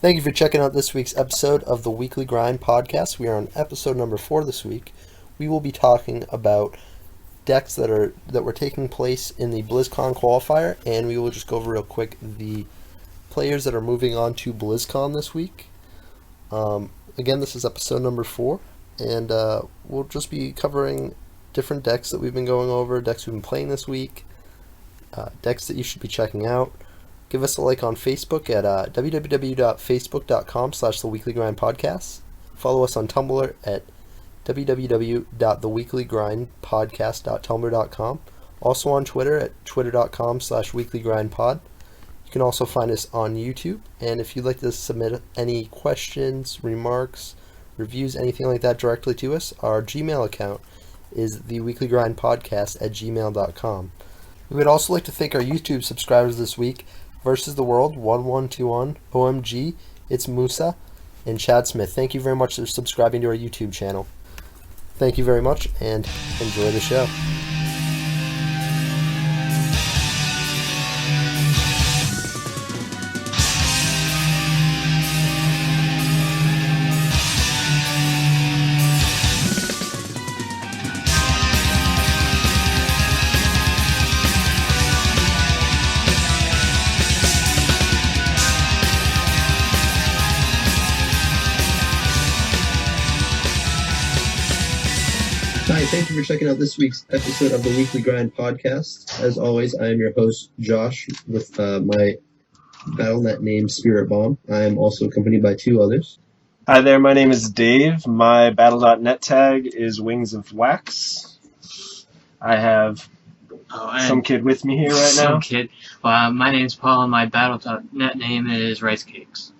Thank you for checking out this week's episode of the Weekly Grind podcast. We are on episode number 4 this week. We will be talking about decks that were taking place in the BlizzCon qualifier, and we will just go over real quick the players that are moving on to BlizzCon this week. Again, this is episode number 4, and we'll just be covering different decks that we've been going over, decks we've been playing this week, decks that you should be checking out. Give us a like on Facebook at www.facebook.com/theweeklygrindpodcast. Follow us on Tumblr at www.theweeklygrindpodcast.tumblr.com. Also on Twitter at twitter.com/weeklygrindpod. You can also find us on YouTube. And if you'd like to submit any questions, remarks, reviews, anything like that directly to us, our Gmail account is theweeklygrindpodcast@gmail.com. We would also like to thank our YouTube subscribers this week: Versus the World 1121, OMG, It's Musa, and Chad Smith. Thank you very much for subscribing to our YouTube channel. Thank you very much, and enjoy the show. Hi, thank you for checking out this week's episode of the Weekly Grind podcast. As always, I am your host, Josh, with my BattleNet name, SpiritBomb. I am also accompanied by 2 others. Hi there, my name is Dave. My Battle.net tag is WingsofWax. I have some kid with me here right now. Some kid. My name's Paul, and my Battle.net name is Ricecakes.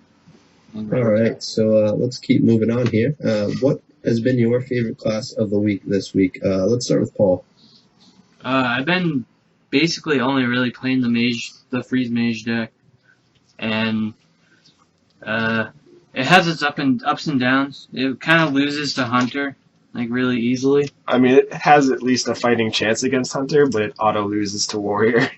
Alright, so let's keep moving on here. What has been your favorite class of the week this week? Let's start with Paul. I've been basically only really playing the Freeze Mage deck, and it has its ups and downs. It kind of loses to Hunter, like, really easily. I mean, it has at least a fighting chance against Hunter, but it auto loses to Warrior.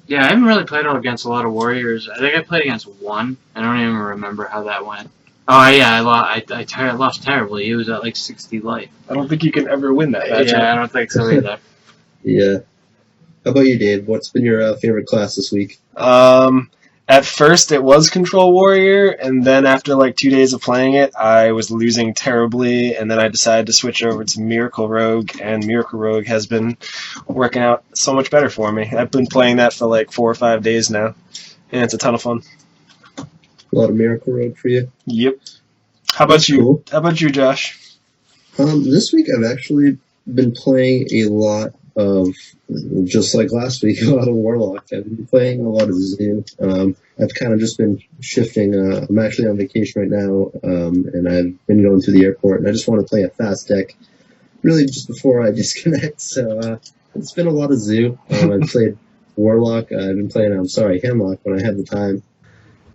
Yeah, I haven't really played against a lot of Warriors. I think I played against one. I don't even remember how that went. Oh, yeah, I lost terribly. He was at like 60 life. I don't think you can ever win that matchup. Yeah, I don't think so either. Yeah. How about you, Dave? What's been your favorite class this week? At first it was Control Warrior, and then after like 2 days of playing it, I was losing terribly, and then I decided to switch over to Miracle Rogue, and Miracle Rogue has been working out so much better for me. I've been playing that for like 4 or 5 days now, and it's a ton of fun. A lot of Miracle Rogue for you? Yep. How about you? Cool. How about you, Josh? This week I've actually been playing a lot of, just like last week, a lot of Warlock. I've been playing a lot of Zoo. I've kind of just been shifting. I'm actually on vacation right now, and I've been going to the airport, and I just want to play a fast deck, really just before I disconnect. So it's been a lot of Zoo. I've played Warlock. I've been playing, Hemlock when I have the time.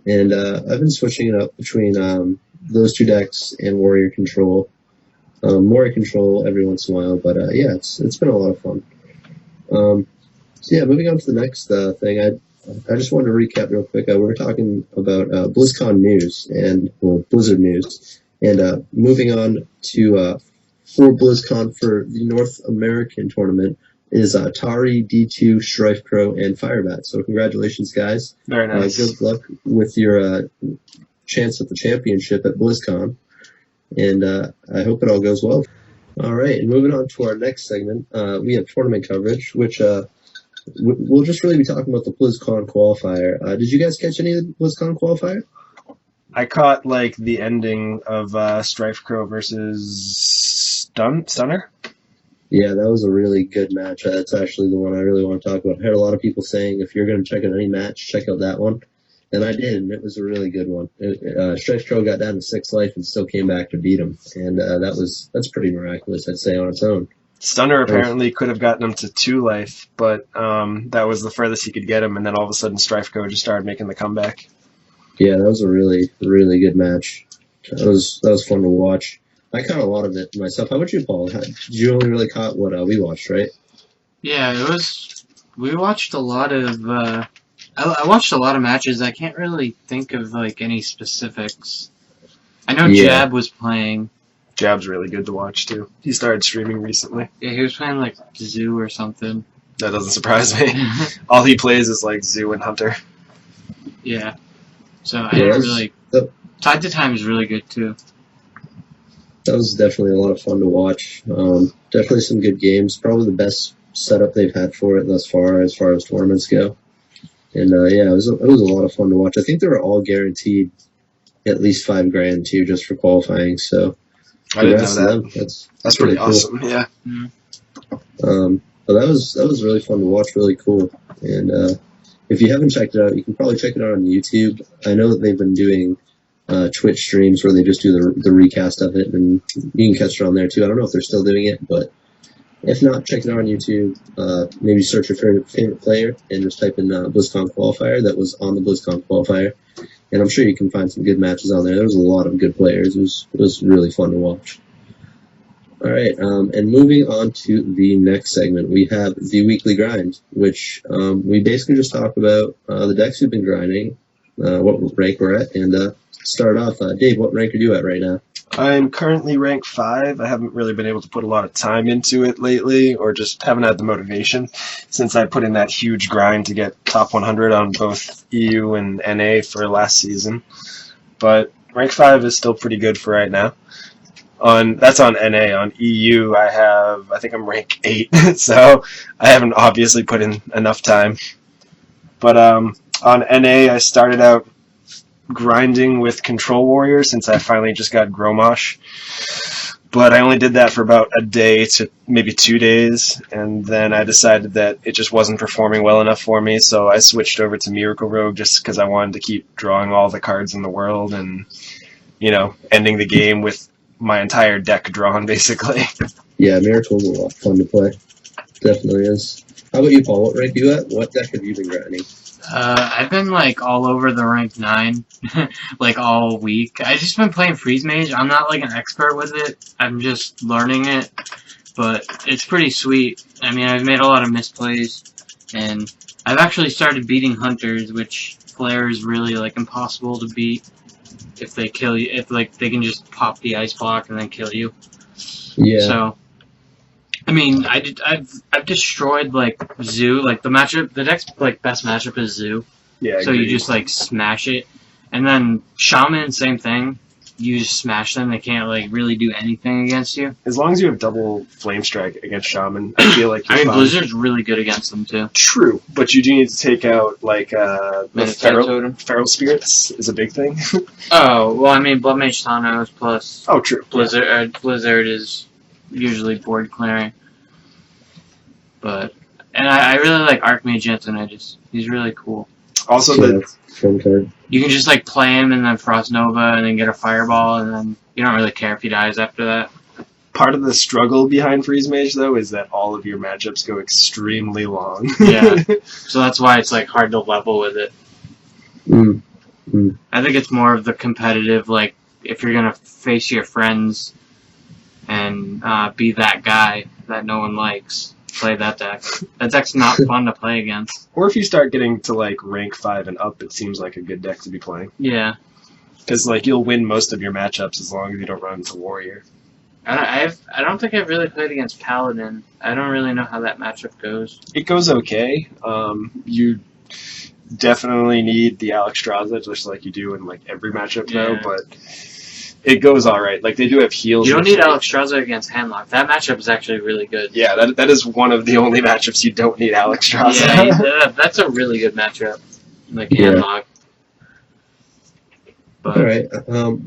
And I've been switching it up between those 2 decks and Warrior Control. Warrior Control every once in a while, but yeah, it's been a lot of fun. So yeah, moving on to the next thing, I just wanted to recap real quick. We were talking about BlizzCon news Blizzard news, and moving on to for BlizzCon for the North American tournament is Atari, D2, Strifecrow, and Firebat. So congratulations, guys. Very nice. Good luck with your chance at the championship at BlizzCon. And I hope it all goes well. All right, and moving on to our next segment, we have tournament coverage, which we'll just really be talking about the BlizzCon qualifier. Did you guys catch any of the BlizzCon qualifier? I caught like the ending of Strifecrow versus Stunner. Yeah, that was a really good match. That's actually the one I really want to talk about. I heard a lot of people saying if you're going to check out any match, check out that one. And I did, and it was a really good one. Strifecrow got down to 6 life and still came back to beat him. And that's pretty miraculous, I'd say, on its own. Stunner apparently could have gotten him to 2 life, but that was the furthest he could get him, and then all of a sudden Strifecrow just started making the comeback. Yeah, that was a really, really good match. That was fun to watch. I caught a lot of it myself. How about you, Paul? You only really caught what we watched, right? Yeah, it was. We watched a lot of I watched a lot of matches. I can't really think of like any specifics. I know Yeah. Jab was playing. Jab's really good to watch too. He started streaming recently. Yeah, he was playing like Zoo or something. That doesn't surprise me. All he plays is like Zoo and Hunter. Yeah. So I didn't really. that, Time to Time is really good too. that was definitely a lot of fun to watch. Definitely some good games. Probably the best setup they've had for it thus far as tournaments go. And yeah, it was a lot of fun to watch. I think they were all guaranteed at least $5,000 too, just for qualifying. So I didn't know congrats to that. them. That's pretty cool. awesome. Yeah. But that was really fun to watch. Really cool. And if you haven't checked it out, you can probably check it out on YouTube. I know that they've been doing Twitch streams where they just do the recast of it, and you can catch it on there too. I don't know if they're still doing it, but if not, check it out on YouTube. Maybe search your favorite player and just type in BlizzCon qualifier. That was on the BlizzCon qualifier, and I'm sure you can find some good matches on there. There was a lot of good players. It was really fun to watch. All right, and moving on to the next segment, we have the weekly grind, which we basically just talk about the decks we've been grinding, what rank we're at, and start off. Dave, what rank are you at right now? I'm currently rank 5. I haven't really been able to put a lot of time into it lately, or just haven't had the motivation since I put in that huge grind to get top 100 on both EU and NA for last season. But rank 5 is still pretty good for right now. That's on NA. On EU, I think I'm rank 8, so I haven't obviously put in enough time. But on NA, I started out grinding with Control Warrior since I finally just got Gromosh. But I only did that for about a day to maybe 2 days, and then I decided that it just wasn't performing well enough for me, so I switched over to Miracle Rogue just because I wanted to keep drawing all the cards in the world and, ending the game with my entire deck drawn, basically. Yeah, Miracle's a lot of fun to play. Definitely is. How about you, Paul? What rank are you at? What deck have you been grinding? I've been like all over the rank 9, like all week. I've just been playing Freeze Mage. I'm not like an expert with it. I'm just learning it, but it's pretty sweet. I mean, I've made a lot of misplays, and I've actually started beating Hunters, which Flare is really like impossible to beat if they kill you. If like they can just pop the ice block and then kill you. Yeah. So. I mean, I've destroyed like Zoo, like the deck's like best matchup is Zoo. Yeah. So you just like smash it, and then Shaman, same thing. You just smash them; they can't like really do anything against you. As long as you have double Flame Strike against Shaman, I feel like you're fine. Blizzard's really good against them too. True, but you do need to take out like the Feral Spirits is a big thing. Oh well, I mean Blood Mage Thanos plus. Oh, true. Blizzard. Blizzard is usually board clearing, and I really like Archmage Antonidas. He's really cool. Also, fun card. You can just like play him and then Frost Nova and then get a Fireball, and then you don't really care if he dies after that. Part of the struggle behind Freeze Mage, though, is that all of your matchups go extremely long. Yeah, so that's why it's like hard to level with it. I think it's more of the competitive, like if you're gonna face your friends and be that guy that no one likes, play that deck. That deck's not fun to play against. Or if you start getting to like rank 5 and up, it seems like a good deck to be playing. Yeah. Because like you'll win most of your matchups as long as you don't run into Warrior. I don't think I've really played against Paladin. I don't really know how that matchup goes. It goes okay. You definitely need the Alexstrasza just like you do in like every matchup though, but it goes alright. Like they do have heals. You don't need Alexstrasza against Handlock. That matchup is actually really good. Yeah, that is one of the only matchups you don't need Alexstrasza. Yeah, that's a really good matchup. Like Handlock. But, all right.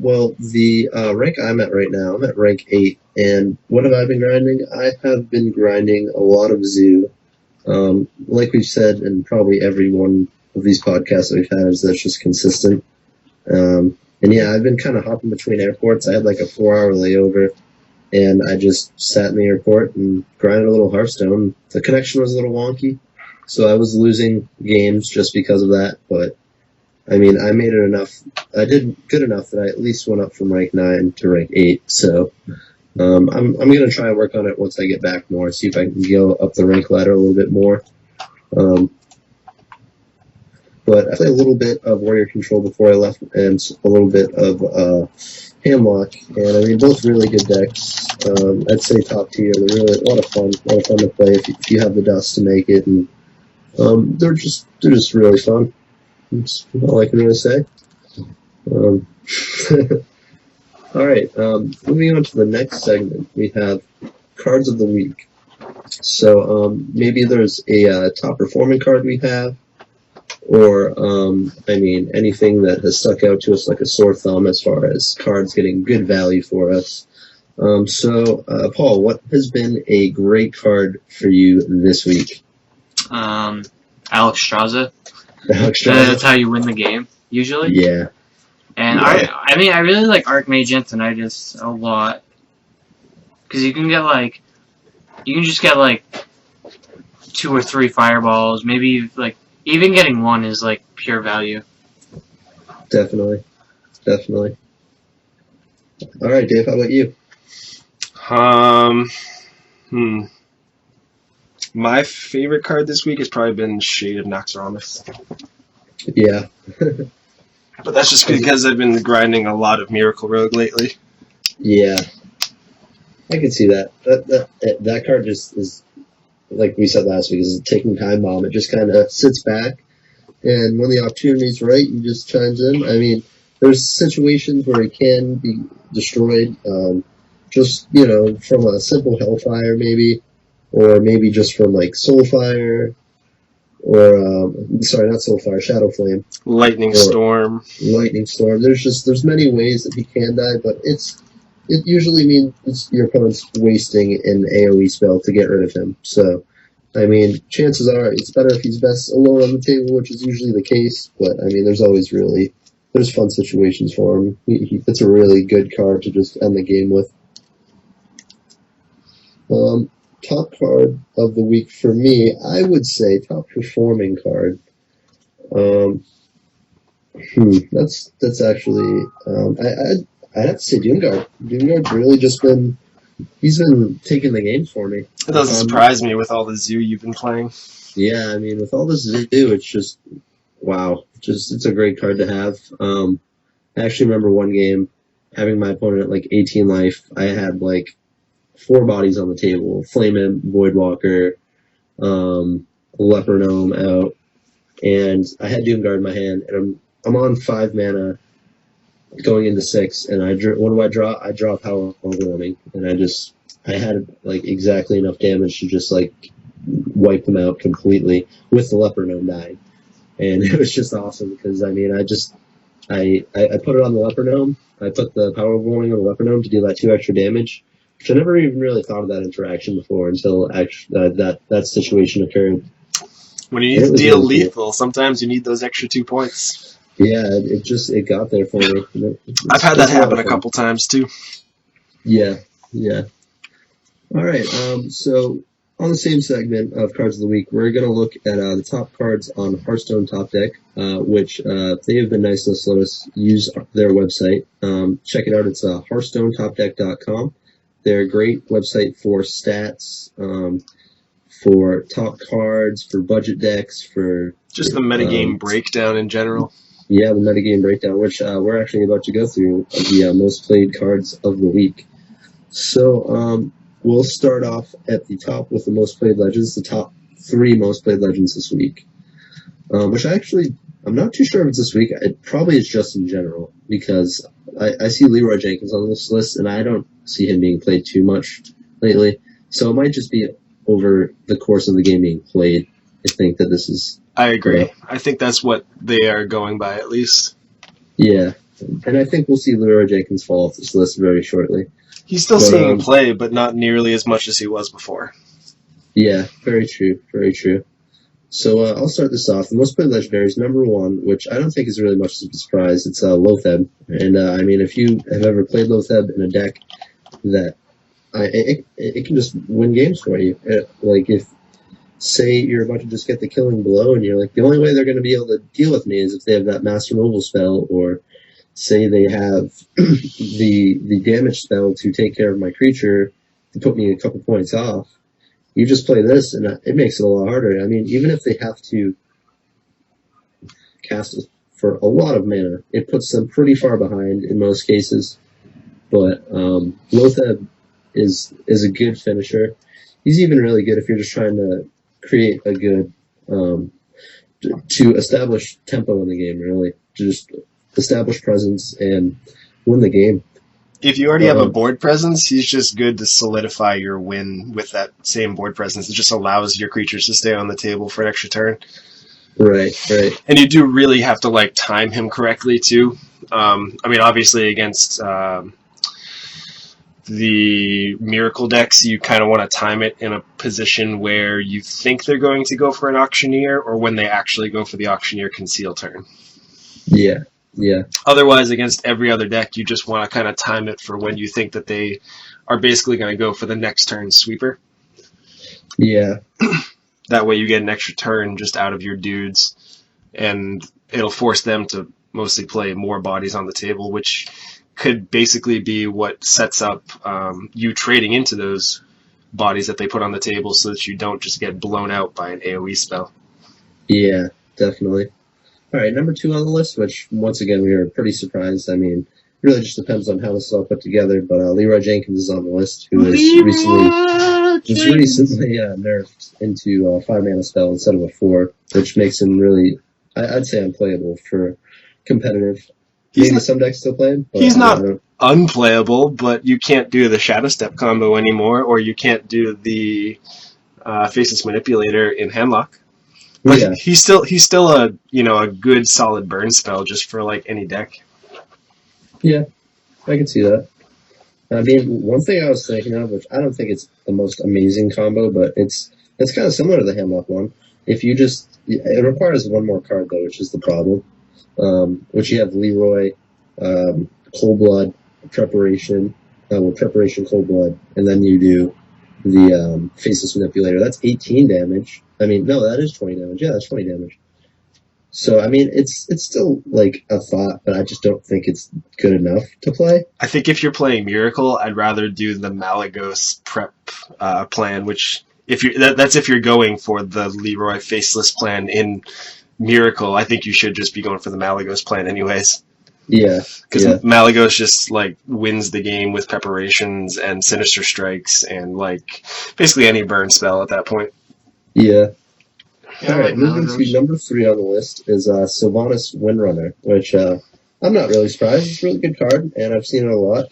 Well, the rank I'm at right now, I'm at rank 8, and what have I been grinding? I have been grinding a lot of Zoo. Like we've said in probably every one of these podcasts that we've had, is that's just consistent. And yeah, I've been kind of hopping between airports. I had like a 4-hour layover, and I just sat in the airport and grinded a little Hearthstone. The connection was a little wonky, so I was losing games just because of that, but I mean, I made it enough. I did good enough that I at least went up from rank 9 to rank 8. So I'm going to try and work on it once I get back more, see if I can go up the rank ladder a little bit more. but I played a little bit of Warrior Control before I left, and a little bit of Hamlock, and I mean, both really good decks. I'd say top tier. They're really a lot of fun to play if you have the dust to make it, and they're just really fun. That's all I can really say. All right, moving on to the next segment, we have cards of the week. So maybe there's a top performing card we have, or I mean, anything that has stuck out to us like a sore thumb as far as cards getting good value for us. So, Paul, what has been a great card for you this week? Alex Straza. Alex Straza? That's how you win the game, usually. Yeah. And Yeah. I mean, I really like Archmage Antonitis a lot. Because you can just get like 2 or 3 fireballs, maybe like, even getting 1 is like pure value. Definitely. All right, Dave, how about you? My favorite card this week has probably been Shade of Naxxramas. Yeah. But that's just because I've been grinding a lot of Miracle Rogue lately. Yeah. I can see that. That card just is, like we said last week, is a ticking time bomb. It just kind of sits back, and when the opportunity's right, he just chimes in. I mean, there's situations where it can be destroyed, just, from a simple Hellfire maybe, or maybe just from like Soulfire, or, sorry, not Soulfire, Shadow Flame. Lightning Storm. There's many ways that he can die, but it usually means your opponent's wasting an AoE spell to get rid of him. So, I mean, chances are it's better if he's best alone on the table, which is usually the case. But, I mean, there's fun situations for him. It's a really good card to just end the game with. Top card of the week for me, I would say top performing card. That's actually, I'd have to say Doomguard. Doomguard's really he's been taking the game for me. It doesn't surprise me with all the Zoo you've been playing. Yeah, I mean, with all this Zoo, it's just, wow. It's a great card to have. I actually remember one game, having my opponent at like 18 life, I had like 4 bodies on the table. Flame Imp, Voidwalker, Leper Gnome out, and I had Doomguard in my hand, and I'm on 5 mana, going into 6, and what do I draw? I draw Power Overwhelming, and I had like exactly enough damage to just like wipe them out completely with the Leper Gnome dying, and it was just awesome because I mean I put it on the Leper Gnome, I put the Power Overwhelming on the Leper Gnome to deal that 2 extra damage, which I never even really thought of that interaction before until that situation occurred. When you need to deal lethal, sometimes you need those extra 2 points. Yeah, it got there for me. I've had that happen a couple times too. Yeah. All right, so on the same segment of Cards of the Week, we're going to look at the top cards on Hearthstone Top Deck, which they have been nice enough to let us use their website. Check it out. It's HearthstoneTopDeck.com. They're a great website for stats, for top cards, for budget decks, for just the metagame breakdown in general. Yeah, the metagame breakdown, which we're actually about to go through the most played cards of the week. So we'll start off at the top with the most played legends, the top 3 most played legends this week. Which I'm not too sure if it's this week. It probably is just in general, because I see Leroy Jenkins on this list, and I don't see him being played too much lately. So it might just be over the course of the game being played. I think that this is... I agree. I think that's what they are going by, at least. Yeah. And I think we'll see Leroy Jenkins fall off this list very shortly. He's still seeing play, but not nearly as much as he was before. Yeah, very true. So I'll start this off. The most played legendary is number 1, which I don't think is really much of a surprise. It's Lotheb. And I mean, if you have ever played Lotheb in a deck, it can just win games for you. Like if, say, you're about to just get the killing blow, and you're like, the only way they're going to be able to deal with me is if they have that Master Removal spell, or say they have the damage spell to take care of my creature to put me a couple points off. You just play this, and it makes it a lot harder. I mean, even if they have to cast for a lot of mana. It puts them pretty far behind in most cases, but Lotheb is a good finisher. He's even really good if you're just trying to create a good to establish tempo in the game, really. To just establish presence and win the game. If you already have a board presence, he's just good to solidify your win with that same board presence. It just allows your creatures to stay on the table for an extra turn. Right. And you do really have to like time him correctly too. I mean, obviously against the Miracle decks, you kind of want to time it in a position where you think they're going to go for an Auctioneer, or when they actually go for the Auctioneer Conceal turn. Yeah. Otherwise, against every other deck, you just want to kind of time it for when you think that they are basically going to go for the next turn sweeper. Yeah. That way you get an extra turn just out of your dudes, and it'll force them to mostly play more bodies on the table, which could basically be what sets up you trading into those bodies that they put on the table so that you don't just get blown out by an AoE spell. Yeah, definitely. All right, number 2 on the list, which, once again, we were pretty surprised. I mean, it really just depends on how this is all put together, but Leroy Jenkins is on the list, who is recently nerfed into a 5-mana spell instead of a 4, which makes him really, I'd say, unplayable for competitive. Maybe some decks still play him. He's not unplayable, but you can't do the Shadow Step combo anymore, or you can't do the Faceless Manipulator in Handlock. But yeah. he's still a a good solid burn spell just for like any deck. Yeah, I can see that. I mean, one thing I was thinking of, which I don't think it's the most amazing combo, but it's kind of similar to the Handlock one. If you it requires one more card though, which is the problem. Which you have Leroy, Cold Blood, Preparation, Cold Blood, and then you do the Faceless Manipulator. That's 18 damage. I mean, no, that is 20 damage. Yeah, that's 20 damage. So, I mean, it's still, like, a thought, but I just don't think it's good enough to play. I think if you're playing Miracle, I'd rather do the Malagos prep plan, which, that's if you're going for the Leroy Faceless plan in Miracle. I think you should just be going for the Malagos plan anyways. Yeah. Because Malagos just, like, wins the game with Preparations and Sinister Strikes and, like, basically any burn spell at that point. Yeah. All right, moving to number 3 on the list is Sylvanas Windrunner, which I'm not really surprised. It's a really good card, and I've seen it a lot.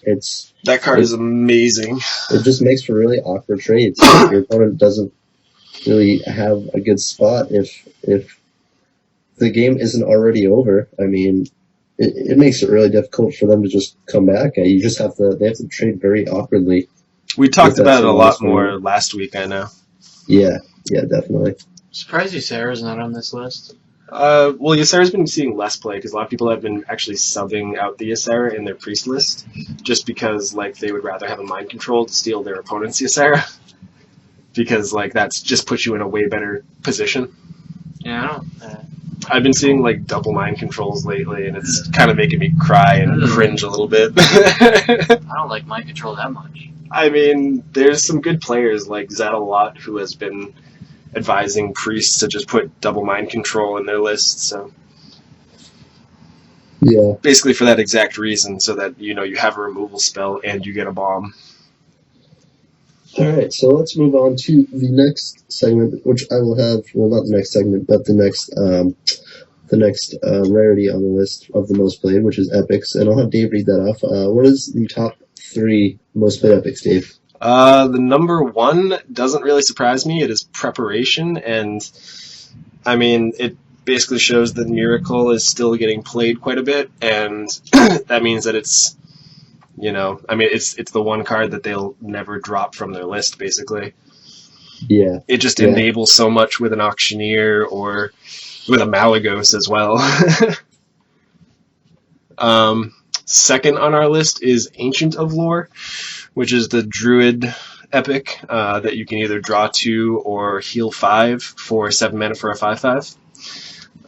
That card is amazing. It just makes for really awkward trades. Your opponent doesn't really have a good spot if the game isn't already over. I mean, it makes it really difficult for them to just come back. They have to trade very awkwardly. We talked about it a lot more last week, I know. Yeah, definitely. Surprised Ysera's not on this list. Well, Ysera's been seeing less play because a lot of people have been actually subbing out the Ysera in their priest list just because like they would rather have a mind control to steal their opponent's Ysera because like that's just puts you in a way better position. Yeah, I've been seeing like double mind controls lately, and it's kind of making me cry and cringe a little bit. I don't like mind control that much. I mean, there's some good players like Zadalot who has been advising priests to just put double mind control in their list, so yeah, basically for that exact reason, so that you have a removal spell and you get a bomb. All right, so let's move on to the next segment, which I will have. Well, not the next segment, but the next rarity on the list of the most played, which is epics, and I'll have Dave read that off. What is the top 3 most played epics, Dave? The number 1 doesn't really surprise me. It is Preparation, and I mean, it basically shows that Miracle is still getting played quite a bit, and that means that it's, I mean, it's the one card that they'll never drop from their list, basically. Yeah. It just enables so much with an Auctioneer or with a Malagos as well. Second on our list is Ancient of Lore, which is the Druid epic that you can either draw 2 or heal 5 for 7 mana for a 5/5.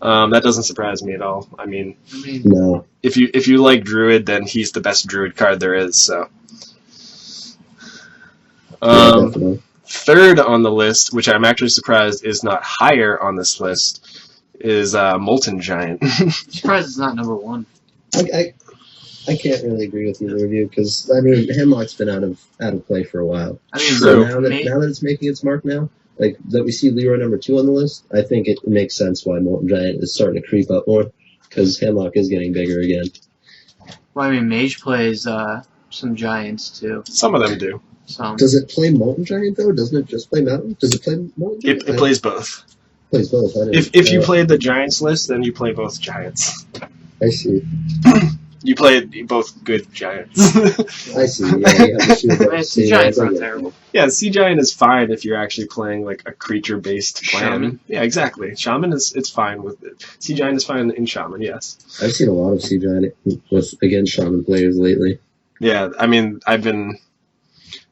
That doesn't surprise me at all. I mean, no. If you like Druid, then he's the best Druid card there is. So, Definitely. Third on the list, which I'm actually surprised is not higher on this list, is Molten Giant. I'm surprised it's not number 1. I can't really agree with either of you because I mean Hemlock's been out of play for a while. I mean, True. So now that it's making its mark now, like that we see Leroy number 2 on the list, I think it makes sense why Molten Giant is starting to creep up more because Hemlock is getting bigger again. Well, I mean, Mage plays some Giants too. Some of them do. Some. Does it play Molten Giant though? Doesn't it just play Mountain? Does it play Molten Giant? It plays both. Plays both. I didn't- If you played the Giants list, then you play both Giants. I see. You play both good Giants. I see. Yeah, you have to shoot I mean, Sea Giants aren't terrible. Yeah, Sea Giant is fine if you're actually playing like a creature-based plan. Shaman? Yeah, exactly. Shaman it's fine with it. Sea Giant is fine in Shaman, yes. I've seen a lot of Sea Giant with against Shaman players lately. Yeah, I mean,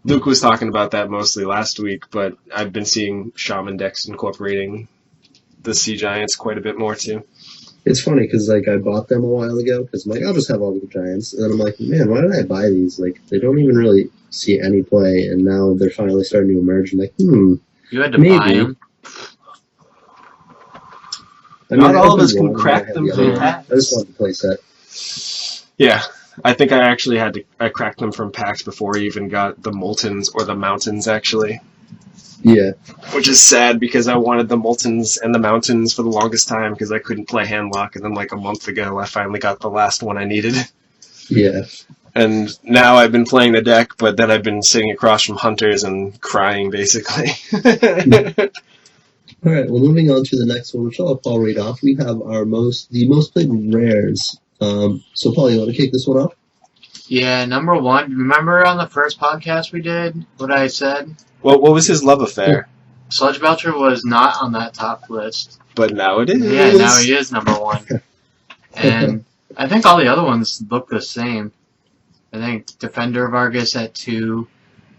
Luke was talking about that mostly last week, but I've been seeing Shaman decks incorporating the Sea Giants quite a bit more too. It's funny because like I bought them a while ago because I'm like I'll just have all the Giants, and then I'm like, man, why did I buy these? Like they don't even really see any play, and now they're finally starting to emerge. I'm like, You had to maybe. buy them. Not I all of had us can one, crack I had them the from other. packs. I just wanted to play set. Yeah, I think I actually I cracked them from packs before I even got the Moltens or the Mountains actually. Yeah, Which is sad because I wanted the Moltens and the Mountains for the longest time because I couldn't play Handlock, and then like a month ago I finally got the last one I needed. yeah. And now I've been playing the deck, but then I've been sitting across from Hunters and crying basically. All right. Well, moving on to the next one, which I'll Paul read off. We have the most played rares. So Paul, you want to kick this one off? Yeah, number 1. Remember on the first podcast we did what I said? What was his love affair? Sludge Belcher was not on that top list. But now it is. Yeah, now he is number 1. And I think all the other ones look the same. I think Defender of Argus at 2,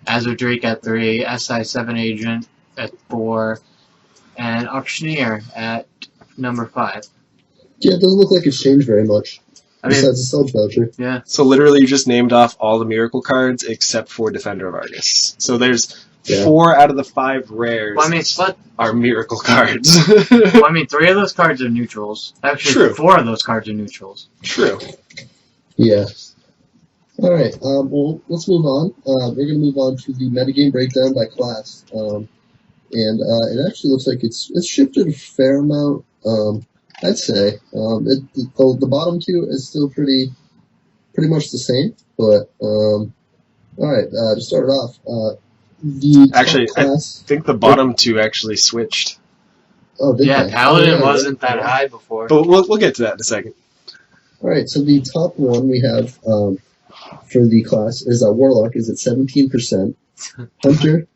Azure Drake at 3, SI7 Agent at 4, and Auctioneer at number 5. Yeah, it doesn't look like it's changed very much. I mean, Besides the Sludge Belcher. yeah. So literally you just named off all the Miracle cards except for Defender of Argus. So there's 4 out of the 5 rares Well, I mean, Sludge. are Miracle cards. Well, I mean, 3 of those cards are neutrals. Actually, True. 4 of those cards are neutrals. True. Yeah. All right. Well, let's move on. We're going to move on to the metagame breakdown by class. And it actually looks like it's shifted a fair amount. I'd say the bottom 2 is still pretty much the same. But all right, to start it off, the top Actually, class. I think the bottom 2 actually switched. Oh, did Yeah, they? Paladin Oh, yeah, wasn't right. that high before. But we'll get to that in a second. All right, so the top one we have for the class is Warlock is at 17%. Hunter,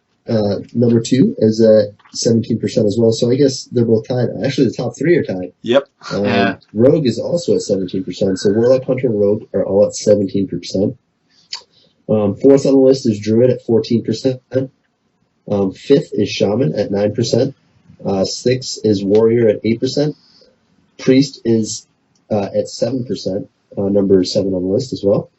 number 2, is at 17% as well. So I guess they're both tied. Actually, the top 3 are tied. Yep. Yeah. Rogue is also at 17%. So Warlock, Hunter, and Rogue are all at 17%. Fourth on the list is Druid at 14%. Fifth is Shaman at 9%. Sixth is Warrior at 8%. Priest is at 7%, number 7 on the list as well.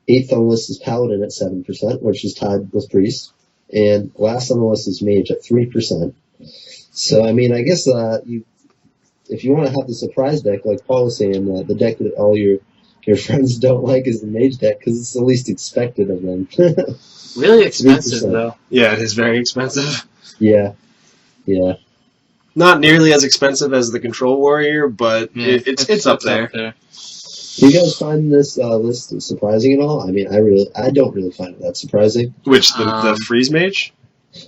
Eighth on the list is Paladin at 7%, which is tied with Priest. And last on the list is Mage at 3%. So, I mean, I guess if you want to have the surprise deck, like Paul was saying, the deck that all your friends don't like is the Mage deck because it's the least expected of them. Really expensive, 3%. though. Yeah, it is very expensive. Yeah. Not nearly as expensive as the Control Warrior, but Yeah, it's up there. Do you guys find this list surprising at all? I mean, I don't really find it that surprising. Which, the Freeze Mage?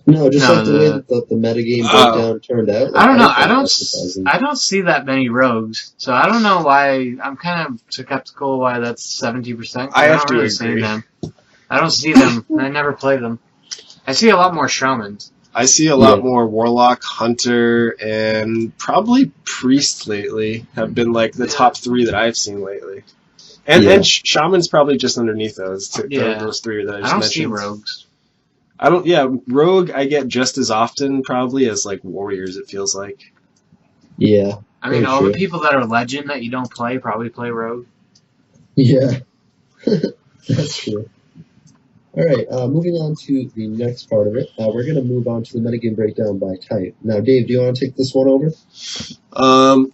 No, just No, like the way that the metagame Oh. breakdown turned out. I don't know. find that surprising. I don't see that many rogues, so I don't know why. I'm kind of skeptical why that's 70%. I have to don't really see agree. them. I don't see them. I never play them. I see a lot more shamans. I see a lot more Warlock, Hunter, and probably Priest lately have been like the top 3 that I've seen lately. And Shaman's probably just underneath those those 3 that I just I don't mentioned. see rogues. Rogue I get just as often probably as like Warriors, it feels like. Yeah. I mean, Very all true. the people that are legend that you don't play probably play rogue. Yeah. That's true. All right, moving on to the next part of it. We're going to move on to the metagame breakdown by type. Now, Dave, do you want to take this one over?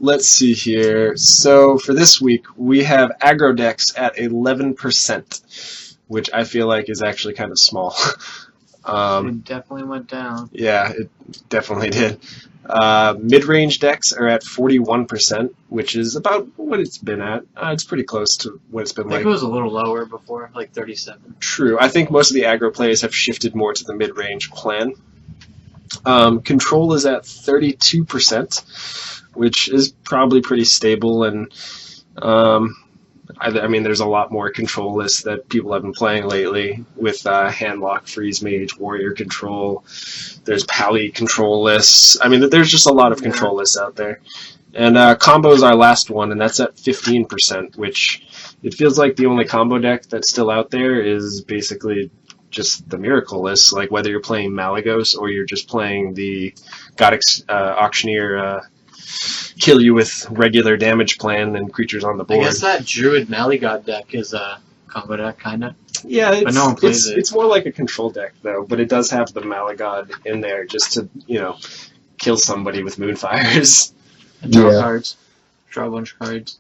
Let's see here. So for this week, we have aggro decks at 11%, which I feel like is actually kind of small. It definitely went down. Yeah, it definitely did. Mid-range decks are at 41%, which is about what it's been at. It's pretty close to what it's been I think like. it was a little lower before, like 37. True. I think most of the aggro plays have shifted more to the mid-range plan. Control is at 32%, which is probably pretty stable, and I mean, there's a lot more control lists that people have been playing lately with Handlock, Freeze Mage, Warrior Control. There's Pally control lists. I mean, there's just a lot of control lists out there. And combo is our last one, and that's at 15%, which it feels like the only combo deck that's still out there is basically just the Miracle list, like whether you're playing Malagos or you're just playing the God Auctioneer kill you with regular damage plan and creatures on the board. I guess that Druid Maligod deck is a combo deck, kind of. Yeah, But no one plays it. It's more like a control deck, though, but it does have the Malagod in there just to, kill somebody with Moonfires. Draw Yeah. cards. Draw a bunch of cards.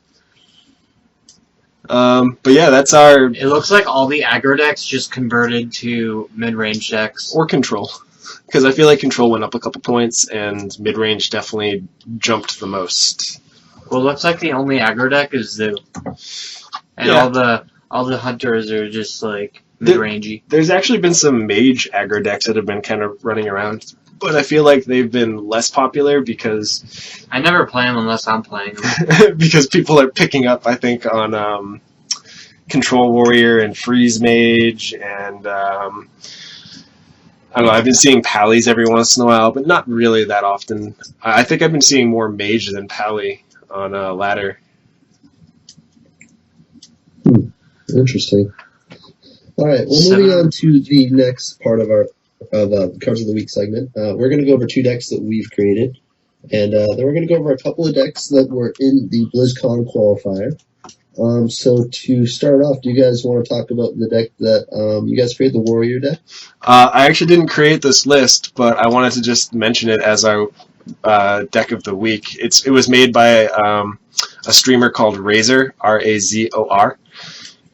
But yeah, that's our... It looks like all the aggro decks just converted to mid-range decks. Or control. Because I feel like control went up a couple points, and mid-range definitely jumped the most. Well, it looks like the only aggro deck is Zoo. And Yeah. all the hunters are just like mid-rangey. There's actually been some mage aggro decks that have been kind of running around, but I feel like they've been less popular because I never play them unless I'm playing them. because people are picking up, I think, on Control Warrior and Freeze Mage, and I don't know, I've been seeing Pallies every once in a while, but not really that often. I think I've been seeing more Mage than Pally on Ladder. Interesting. All right, well, moving on to the next part of our Cards of the Week segment. We're going to go over 2 decks that we've created, and then we're going to go over a couple of decks that were in the BlizzCon qualifier. So to start off, do you guys want to talk about the deck that you guys created, the Warrior deck? I actually didn't create this list, but I wanted to just mention it as our deck of the week. It was made by a streamer called Razor, R-A-Z-O-R,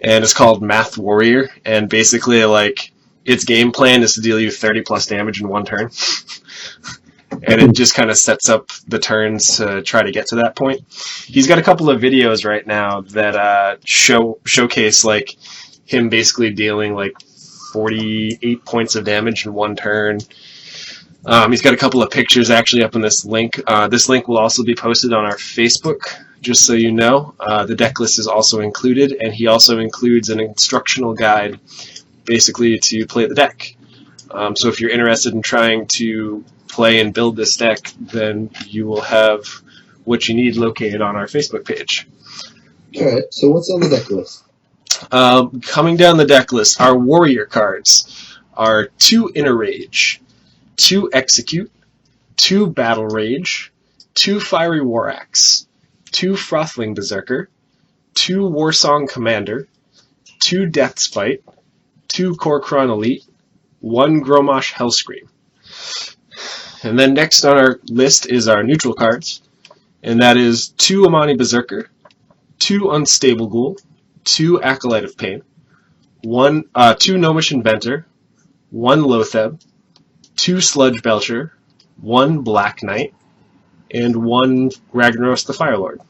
and it's called Math Warrior, and basically, like, its game plan is to deal you 30 plus damage in one turn. And it just kind of sets up the turns to try to get to that point. He's got a couple of videos right now that showcase like him basically dealing like 48 points of damage in one turn. He's got a couple of pictures actually up in this link. This link will also be posted on our Facebook, just so you know. The deck list is also included, and he also includes an instructional guide basically to play the deck. So if you're interested in trying to play and build this deck, then you will have what you need located on our Facebook page. All right, so what's on the deck list? Coming down the deck list, our warrior cards are 2 Inner Rage, 2 Execute, 2 Battle Rage, 2 Fiery War Axe, 2 Frothling Berserker, 2 Warsong Commander, 2 Death Spite, 2 Kor'kron Elite, 1 Gromosh Hellscream. And then next on our list is our neutral cards, and that is 2 Amani Berserker, 2 Unstable Ghoul, 2 Acolyte of Pain, 2 Gnomish Inventor, 1 Lotheb, 2 Sludge Belcher, 1 Black Knight, and 1 Ragnaros the Firelord.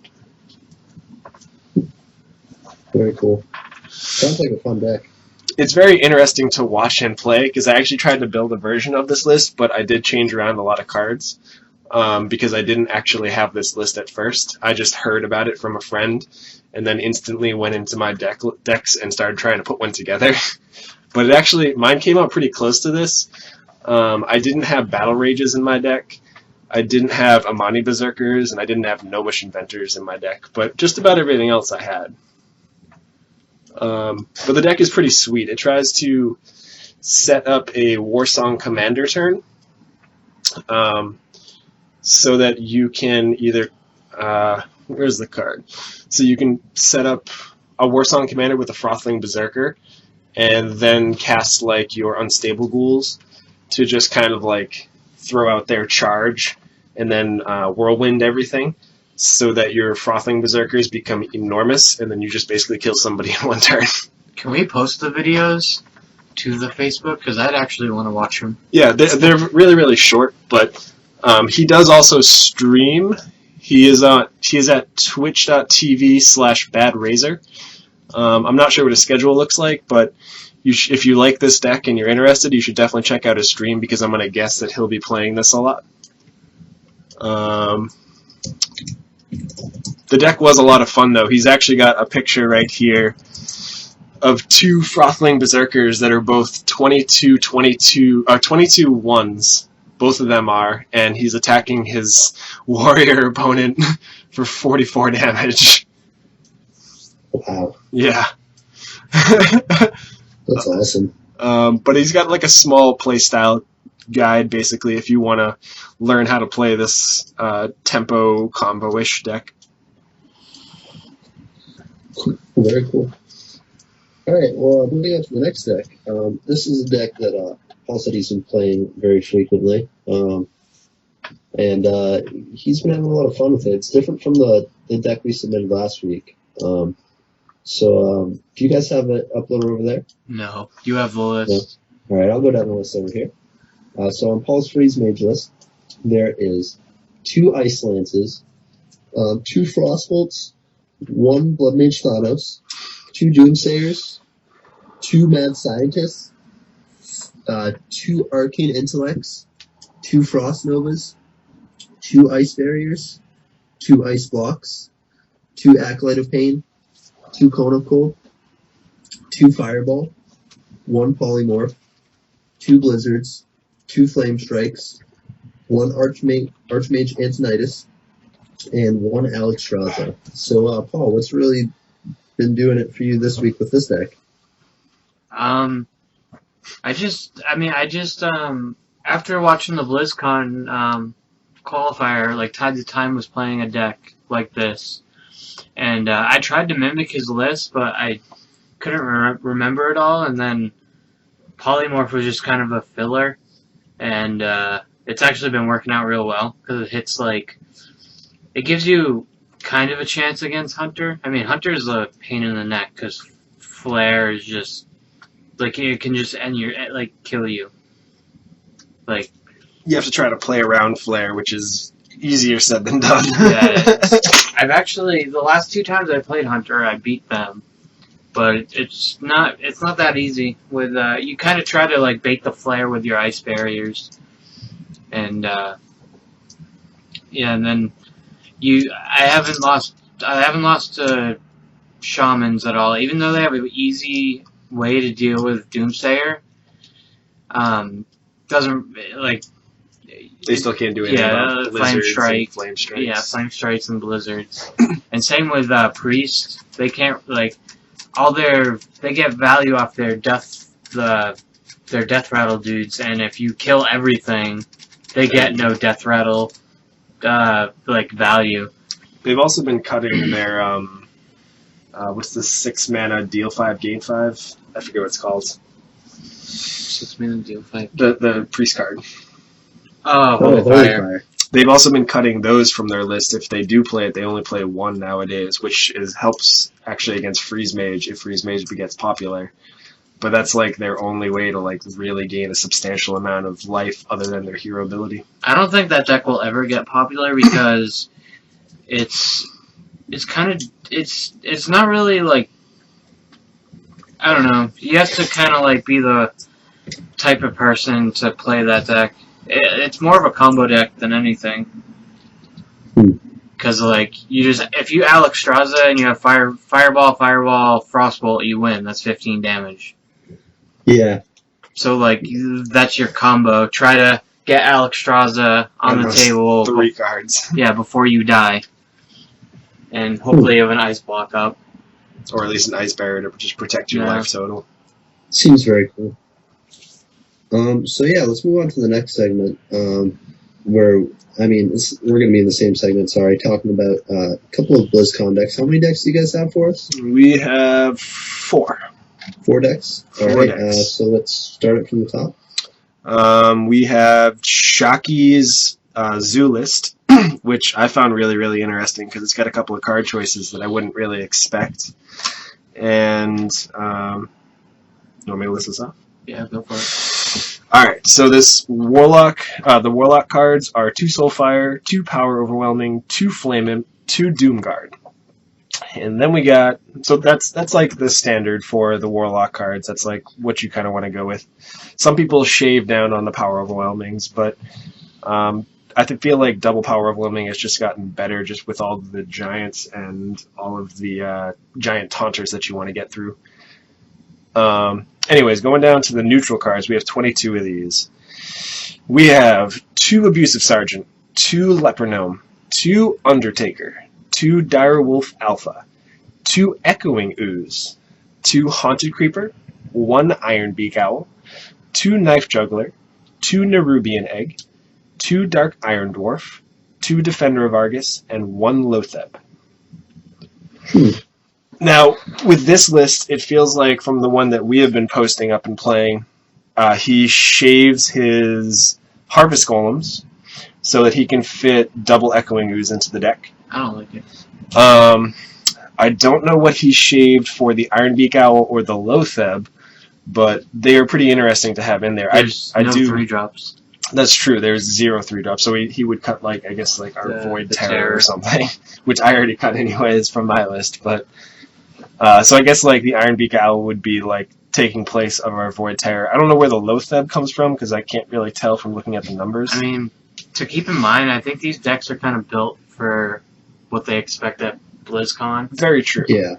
Very cool. Sounds like a fun deck. It's very interesting to watch and play, because I actually tried to build a version of this list, but I did change around a lot of cards, because I didn't actually have this list at first. I just heard about it from a friend, and then instantly went into my decks and started trying to put one together. But mine came out pretty close to this. I didn't have Battle Rages in my deck, I didn't have Amani Berserkers, and I didn't have Gnomish Inventors in my deck, but just about everything else I had. But the deck is pretty sweet. It tries to set up a Warsong Commander turn, so that you can either where's the card? So you can set up a Warsong Commander with a Frothling Berserker, and then cast like your unstable ghouls to just kind of like throw out their charge, and then whirlwind everything, so that your frothing berserkers become enormous, and then you just basically kill somebody in one turn. Can we post the videos to the Facebook? Because I'd actually want to watch them. Yeah, they're really, really short, but he does also stream. He is at twitch.tv/badrazor. I'm not sure what his schedule looks like, but if you like this deck and you're interested, you should definitely check out his stream, because I'm going to guess that he'll be playing this a lot. The deck was a lot of fun, though. He's actually got a picture right here of two Frothling Berserkers that are both 22 ones. Both of them are, and he's attacking his warrior opponent for 44 damage. Wow. Yeah. That's awesome. But he's got like a small playstyle guide, basically, if you want to learn how to play this tempo combo-ish deck. Very cool. All right, well, moving on to the next deck. This is a deck that Paul said he's been playing very frequently, and he's been having a lot of fun with it. It's different from the deck we submitted last week. Do you guys have it uploaded over there? No. You have the list. No? All right, I'll go down the list over here. So on Paul's Freeze Mage list, there is 2 Ice Lances, 2 Frostbolts, 1 Blood Mage Thanos, 2 Doomsayers, 2 Mad Scientists, 2 Arcane Intellects, 2 Frost Novas, 2 Ice Barriers, 2 Ice Blocks, 2 Acolyte of Pain, 2 Cone of Cold, 2 Fireball, 1 Polymorph, 2 Blizzards, 2 Flame Strikes, 1 Archmage Antonitis, and 1 Alexstrasza. So, Paul, what's really been doing it for you this week with this deck? After watching the BlizzCon qualifier, like Tides of Time was playing a deck like this, and I tried to mimic his list, but I couldn't remember it all, and then Polymorph was just kind of a filler, and it's actually been working out real well, because it hits it gives you kind of a chance against Hunter. I mean, Hunter's a pain in the neck, because Flare is just, it can just end kill you. You have to try to play around Flare, which is easier said than done. Yeah, I've actually, the last 2 times I played Hunter, I beat them. But it's not that easy. With you kind of try to bait the Flare with your Ice Barriers. And and then I haven't lost to Shamans at all, even though they have an easy way to deal with Doomsayer. Doesn't they still can't do anything about Flame Strike. Flame Strikes. Yeah, Flame Strikes and Blizzards. And same with Priest. They can't they get value off their death rattle dudes, and if you kill everything, they get no death rattle value. They've also been cutting their what's the 6 mana deal 5 gain 5? I forget what it's called. 6 mana deal 5. The priest card. Oh, Holy Fire. They've also been cutting those from their list. If they do play it, they only play 1 nowadays, which helps actually against Freeze Mage if Freeze Mage gets popular. But that's their only way to really gain a substantial amount of life other than their hero ability. I don't think that deck will ever get popular because it's not really I don't know. You have to kind of be the type of person to play that deck. It's more of a combo deck than anything. Because if you Alexstrasza and you have Fireball, Frostbolt, you win. That's 15 damage. Yeah. So that's your combo. Try to get Alexstrasza on the table. 3 cards. Yeah, before you die. And hopefully you have an ice block up. Or at least an ice barrier to just protect your life total. Seems very cool. Let's move on to the next segment, where, we're going to be in the same segment, talking about a couple of BlizzCon decks. How many decks do you guys have for us? We have 4. 4 decks. All Four right. decks. So let's start it from the top. We have Shockey's Zoo List, which I found really, really interesting because it's got a couple of card choices that I wouldn't really expect. And, you want me to list this off? Yeah, go for it. Alright, so this Warlock, the Warlock cards are 2 Soulfire, 2 Power Overwhelming, 2 Flame Imp, 2 Doomguard. And then we got, so that's like the standard for the Warlock cards. That's like what you kind of want to go with. Some people shave down on the Power Overwhelmings, but I feel like double Power Overwhelming has just gotten better just with all the giants and all of the giant taunters that you want to get through. Anyways, going down to the neutral cards, we have 22 of these. We have 2 Abusive Sergeant, 2 Leper Gnome, 2 Undertaker, 2 Direwolf Alpha, 2 Echoing Ooze, 2 Haunted Creeper, 1 Ironbeak Owl, 2 Knife Juggler, 2 Nerubian Egg, 2 Dark Iron Dwarf, 2 Defender of Argus, and 1 Lotheb. Now, with this list, it feels like from the one that we have been posting up and playing, he shaves his Harvest Golems so that he can fit double Echoing Ooze into the deck. I don't like it. I don't know what he shaved for the Ironbeak Owl or the Lotheb, but they are pretty interesting to have in there. There's I no do. 3-drops. That's true. There's 0 3-drops, so he would cut like I guess like our Void the Terror Terror. or something, which I already cut anyways from my list. But so I guess like the Ironbeak Owl would be like taking place of our Void Terror. I don't know where the Lotheb comes from because I can't really tell from looking at the numbers. I mean, to keep in mind, I think these decks are kind of built for what they expect at BlizzCon. Very true. Yeah.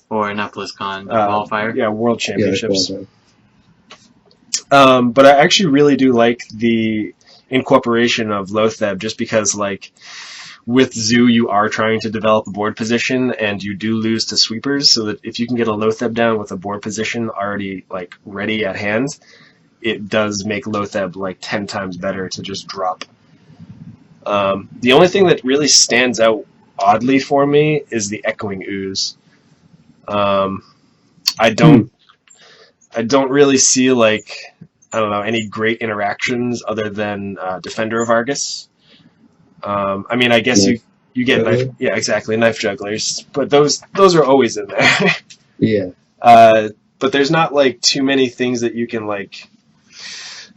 Or not BlizzCon, the qualifier. Yeah, World Yeah. Championships. Qualifier. But I actually really do like the incorporation of Lotheb just because, like, with Zoo, you are trying to develop a board position, and you do lose to sweepers, so that if you can get a Lotheb down with a board position already, like, ready at hand, it does make Lotheb, like, 10 times better to just drop. The only thing that really stands out oddly for me is the Echoing Ooze. I don't really see, like, I don't know, any great interactions other than Defender of Argus. I mean, I guess you get knife, yeah, exactly, Knife Jugglers, but those are always in there. Yeah. But there's not like too many things that you can like,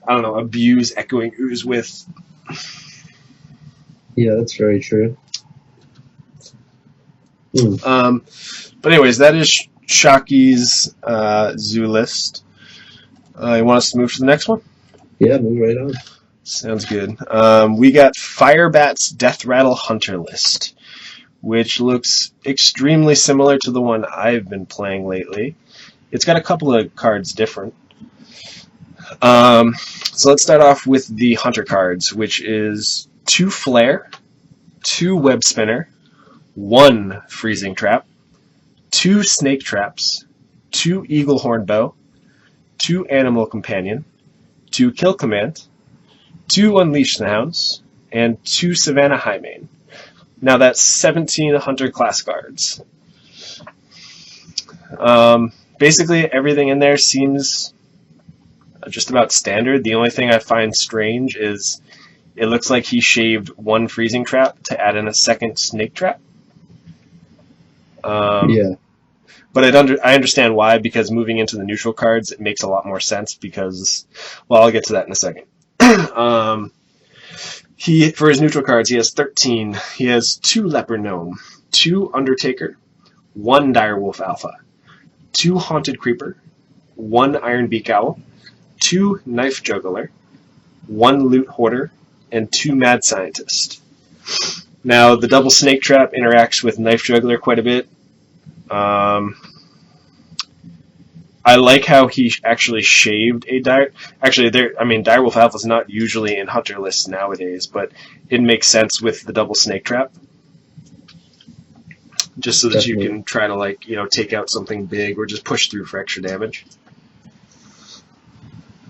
I don't know, abuse Echoing Ooze with. Yeah, that's very true. But anyways, that is Shockey's Zoo List. You want us to move to the next one? Yeah, move right on. Sounds good. We got Firebat's Death Rattle Hunter List, which looks extremely similar to the one I've been playing lately. It's got a couple of cards different. So let's start off with the Hunter cards, which is 2 Flare, 2 Web Spinner, 1 Freezing Trap, 2 Snake Traps, 2 Eagle Horn Bow, 2 Animal Companion, 2 Kill Command, 2 Unleash the Hounds, and 2 Savannah Highmane. Now that's 17 Hunter class cards. Basically everything in there seems just about standard. The only thing I find strange is it looks like he shaved 1 Freezing Trap to add in a 2nd Snake Trap. Yeah. But I understand why, because moving into the neutral cards, it makes a lot more sense because, well, I'll get to that in a second. For his neutral cards, he has 13. He has 2 Leper Gnome, 2 Undertaker, 1 Direwolf Alpha, 2 Haunted Creeper, 1 Ironbeak Owl, 2 Knife Juggler, 1 Loot Hoarder, and 2 Mad Scientist. Now, the double Snake Trap interacts with Knife Juggler quite a bit. I like how he actually shaved a Dire. Actually, Direwolf Alpha is not usually in Hunter lists nowadays, but it makes sense with the double Snake Trap. Just so that Definitely. you can try to, like, take out something big or just push through for extra damage.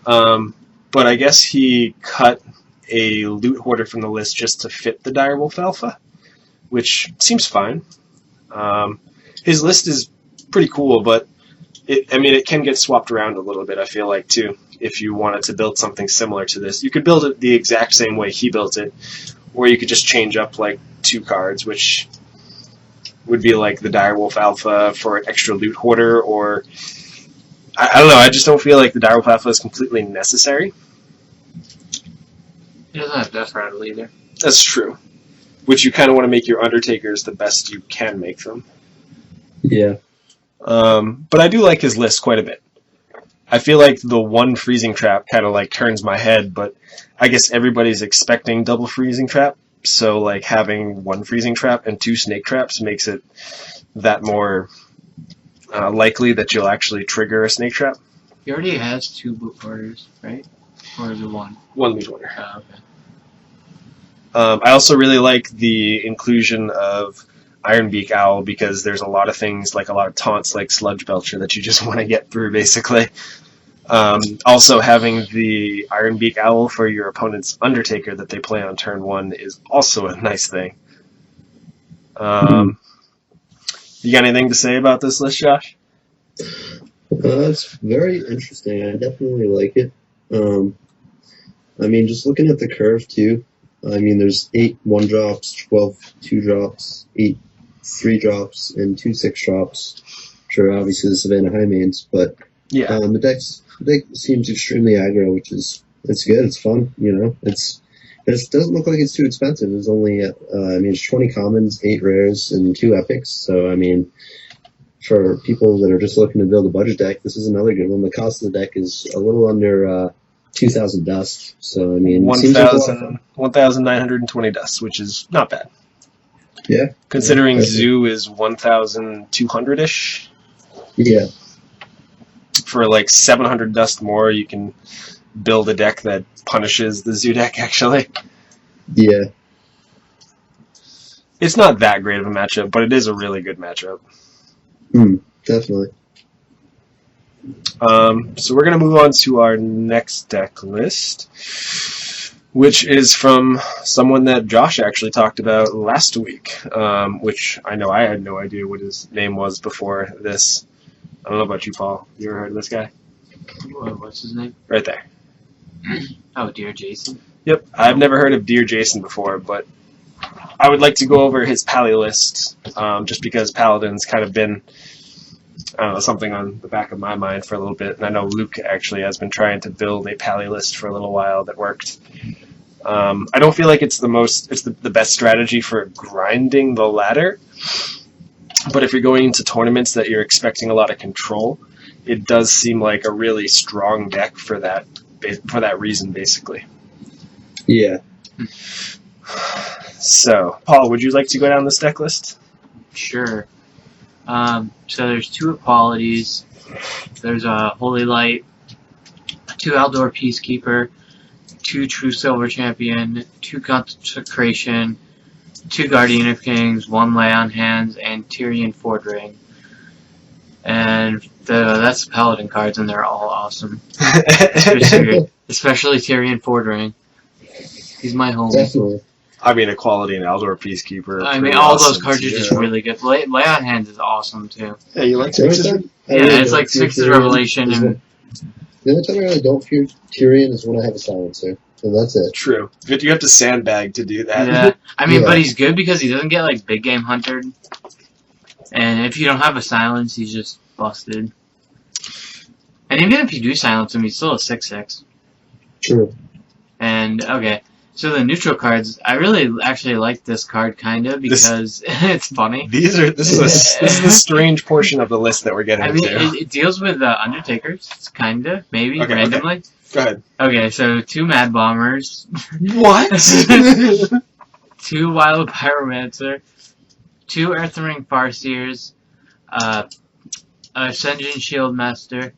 But I guess he cut a Loot Hoarder from the list just to fit the Direwolf Alpha, which seems fine. His list is pretty cool, but it can get swapped around a little bit, I feel like, too. If you wanted to build something similar to this, you could build it the exact same way he built it, or you could just change up like 2 cards, which would be like the Direwolf Alpha for an extra loot hoarder, or I don't know. I just don't feel like the Direwolf Alpha is completely necessary. He doesn't have Death Rattle either. That's true. Which you kind of want to make your Undertakers the best you can make them. Yeah. But I do like his list quite a bit. I feel like the 1 freezing trap kind of like turns my head, but I guess everybody's expecting double freezing trap, so like having 1 freezing trap and 2 snake traps makes it that more likely that you'll actually trigger a snake trap. He already has 2 boot orders, right? Or is it 1? 1 loot order. Oh, okay. I also really like the inclusion of Ironbeak Owl, because there's a lot of things, like a lot of taunts like Sludge Belcher that you just want to get through, basically. Also, having the Ironbeak Owl for your opponent's Undertaker that they play on turn 1 is also a nice thing. You got anything to say about this list, Josh? It's very interesting. I definitely like it. I mean, just looking at the curve, too, I mean, there's 8 1-drops, 12 2-drops, 8 3-drops, and 2 6-drops. Sure, obviously the Savannah High mains, but Yeah. the deck seems extremely aggro, which is it's good. It's fun, you know. It doesn't look like it's too expensive. It's only I mean, it's 20 commons, 8 rares, and 2 epics. So I mean, for people that are just looking to build a budget deck, this is another good one. The cost of the deck is a little under 2,000 dust. So I mean, 1,920 dust, which is not bad. Yeah. Considering Yeah, Zoo is 1,200-ish. Yeah. For like 700 dust more, you can build a deck that punishes the Zoo deck, actually. Yeah. It's not that great of a matchup, but it is a really good matchup. Definitely. So we're going to move on to our next deck list, which is from someone that Josh actually talked about last week, which I know I had no idea what his name was before this. I don't know about you, Paul. You ever heard of this guy? What's his name? Right there. Oh, Dear Jason. Yep, I've never heard of Dear Jason before, but I would like to go over his Pally list, just because Paladin's kind of been, I don't know, something on the back of my mind for a little bit, and I know Luke actually has been trying to build a Pally list for a little while that worked. I don't feel like it's the best strategy for grinding the ladder, but if you're going into tournaments that you're expecting a lot of control, it does seem like a really strong deck for that reason, basically. Yeah. So, Paul, would you like to go down this deck list? Sure. So there's 2 equalities. There's a Holy Light, 2 Aldor Peacekeeper, 2 True Silver Champion, 2 Consecration, 2 Guardian of Kings, 1 Lay on Hands, and Tyrion Fordring. And that's the Paladin cards, and they're all awesome. Especially Tyrion Fordring. He's my homie. Definitely. I mean, Equality and Aldor Peacekeeper. I mean, all those cards are just really good. Lay on Hands is awesome, too. Yeah, you like Sphinx's? It's like Sphinx's Revelation. And The only time I really don't fear Tyrion is when I have a silencer. So that's it. True. You have to sandbag to do that. yeah, I mean, Yeah. but he's good because he doesn't get, like, big game huntered. And if you don't have a silence, he's just busted. And even if you do silence him, he's still a 6/6. True. And, okay, so the neutral cards, I really actually like this card, kind of, because it's funny. This is the strange portion of the list that we're getting I mean, into. it deals with Undertakers, kind of, maybe, Okay, randomly. Go ahead. Okay, so 2 Mad Bombers, What? 2 Wild Pyromancer, 2 Earthring Farseers, Ascension Shieldmaster,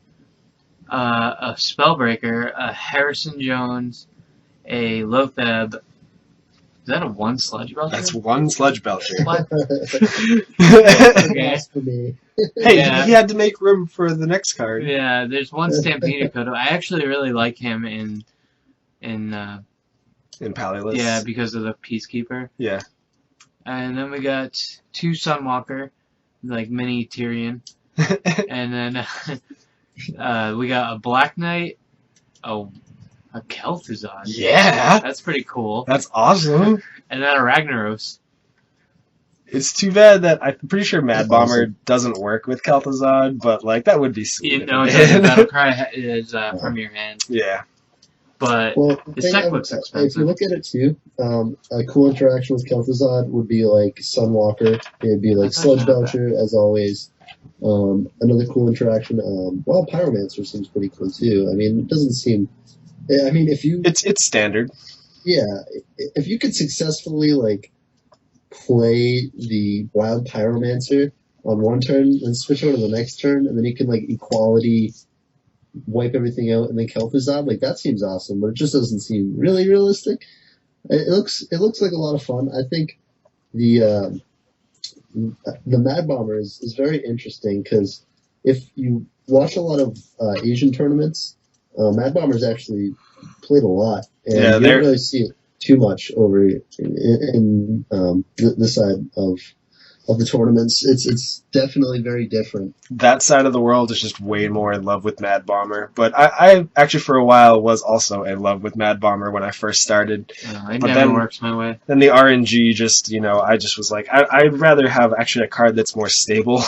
a Spellbreaker, a Harrison Jones, a Lotheb. Is that a 1 Sludge Belcher? That's 1 Sludge Belcher. What? Hey, Blasphemy. Yeah. he had to make room for the next card. Yeah, there's 1 Stampede Kodo. I actually really like him in Pally list. yeah, because of the Peacekeeper. Yeah. And then we got 2 Sunwalker, like mini Tyrion. And then we got a Black Knight, a Kel'Thuzad. Yeah, That's pretty cool. that's awesome. And then a Ragnaros. It's too bad that I'm pretty sure Mad That's Bomber awesome. doesn't work with Kel'Thuzad, but like that would be sweet. You if know, it the did. Battle Cry is from your hand. Yeah. But Well, the his thing tech looks if expensive. you look at it too, a cool interaction with Kel'Thuzad would be like Sunwalker. It'd be like That's Sludge not bad. Belcher as always. Another cool interaction. Well, Pyromancer seems pretty cool too. I mean, it doesn't seem. I mean, if you It's standard. if you could successfully like play the Wild Pyromancer on one turn, then switch over to the next turn, and then you can like equality wipe everything out and then Kel'Thuzad, like that seems awesome, but it just doesn't seem really realistic. It looks like a lot of fun. I think the Mad Bomber is very interesting because if you watch a lot of Asian tournaments, Mad Bomber's actually played a lot, and Yeah, you don't really see it too much over in the side of the tournaments. It's definitely very different. That side of the world is just way more in love with Mad Bomber. But I actually for a while was also in love with Mad Bomber when I first started. It But never then- works my way. Then the RNG just, I just was like, I'd rather have actually a card that's more stable.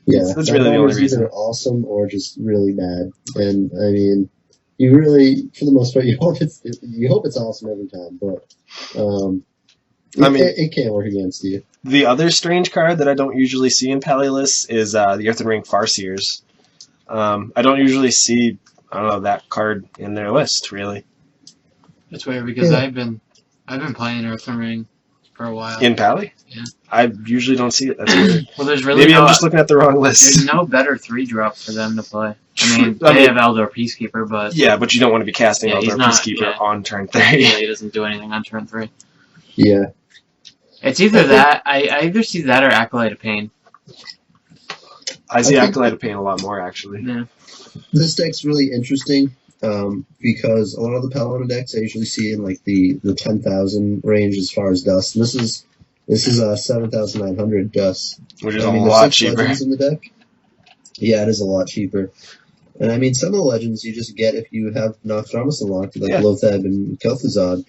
Yeah, That's Mad really the only Bomber's reason. either awesome or just really mad. And I mean, you really, for the most part, you hope it's awesome every time, but it can't work against you. The other strange card that I don't usually see in Pally lists is the Earthen Ring Farseers. I don't usually see, that card in their list, really. It's weird because Yeah. I've been playing Earthen Ring for a while. In Pally? Yeah. I usually don't see it. That's weird. Well, there's really Maybe no, I'm just looking at the wrong there's list. no better 3-drop for them to play. I mean, I they mean- have Eldor Peacekeeper, but Yeah, but you don't want to be casting Yeah, he's Eldar not- Peacekeeper yeah. on turn 3. yeah, he doesn't do anything on turn 3. Yeah. It's either that, I either see that or Acolyte of Pain. I see I think- Acolyte of Pain a lot more, actually. Yeah. This deck's really interesting because a lot of the Paladin decks I usually see in like the 10,000 range as far as dust. And this is 7,900 dust. Which is I a mean, there's lot 6 cheaper. legends in the deck. Yeah, it is a lot cheaper. And I mean, some of the legends you just get if you have Noxtramus unlocked, like Yeah. Lothab and Kel'Thuzad.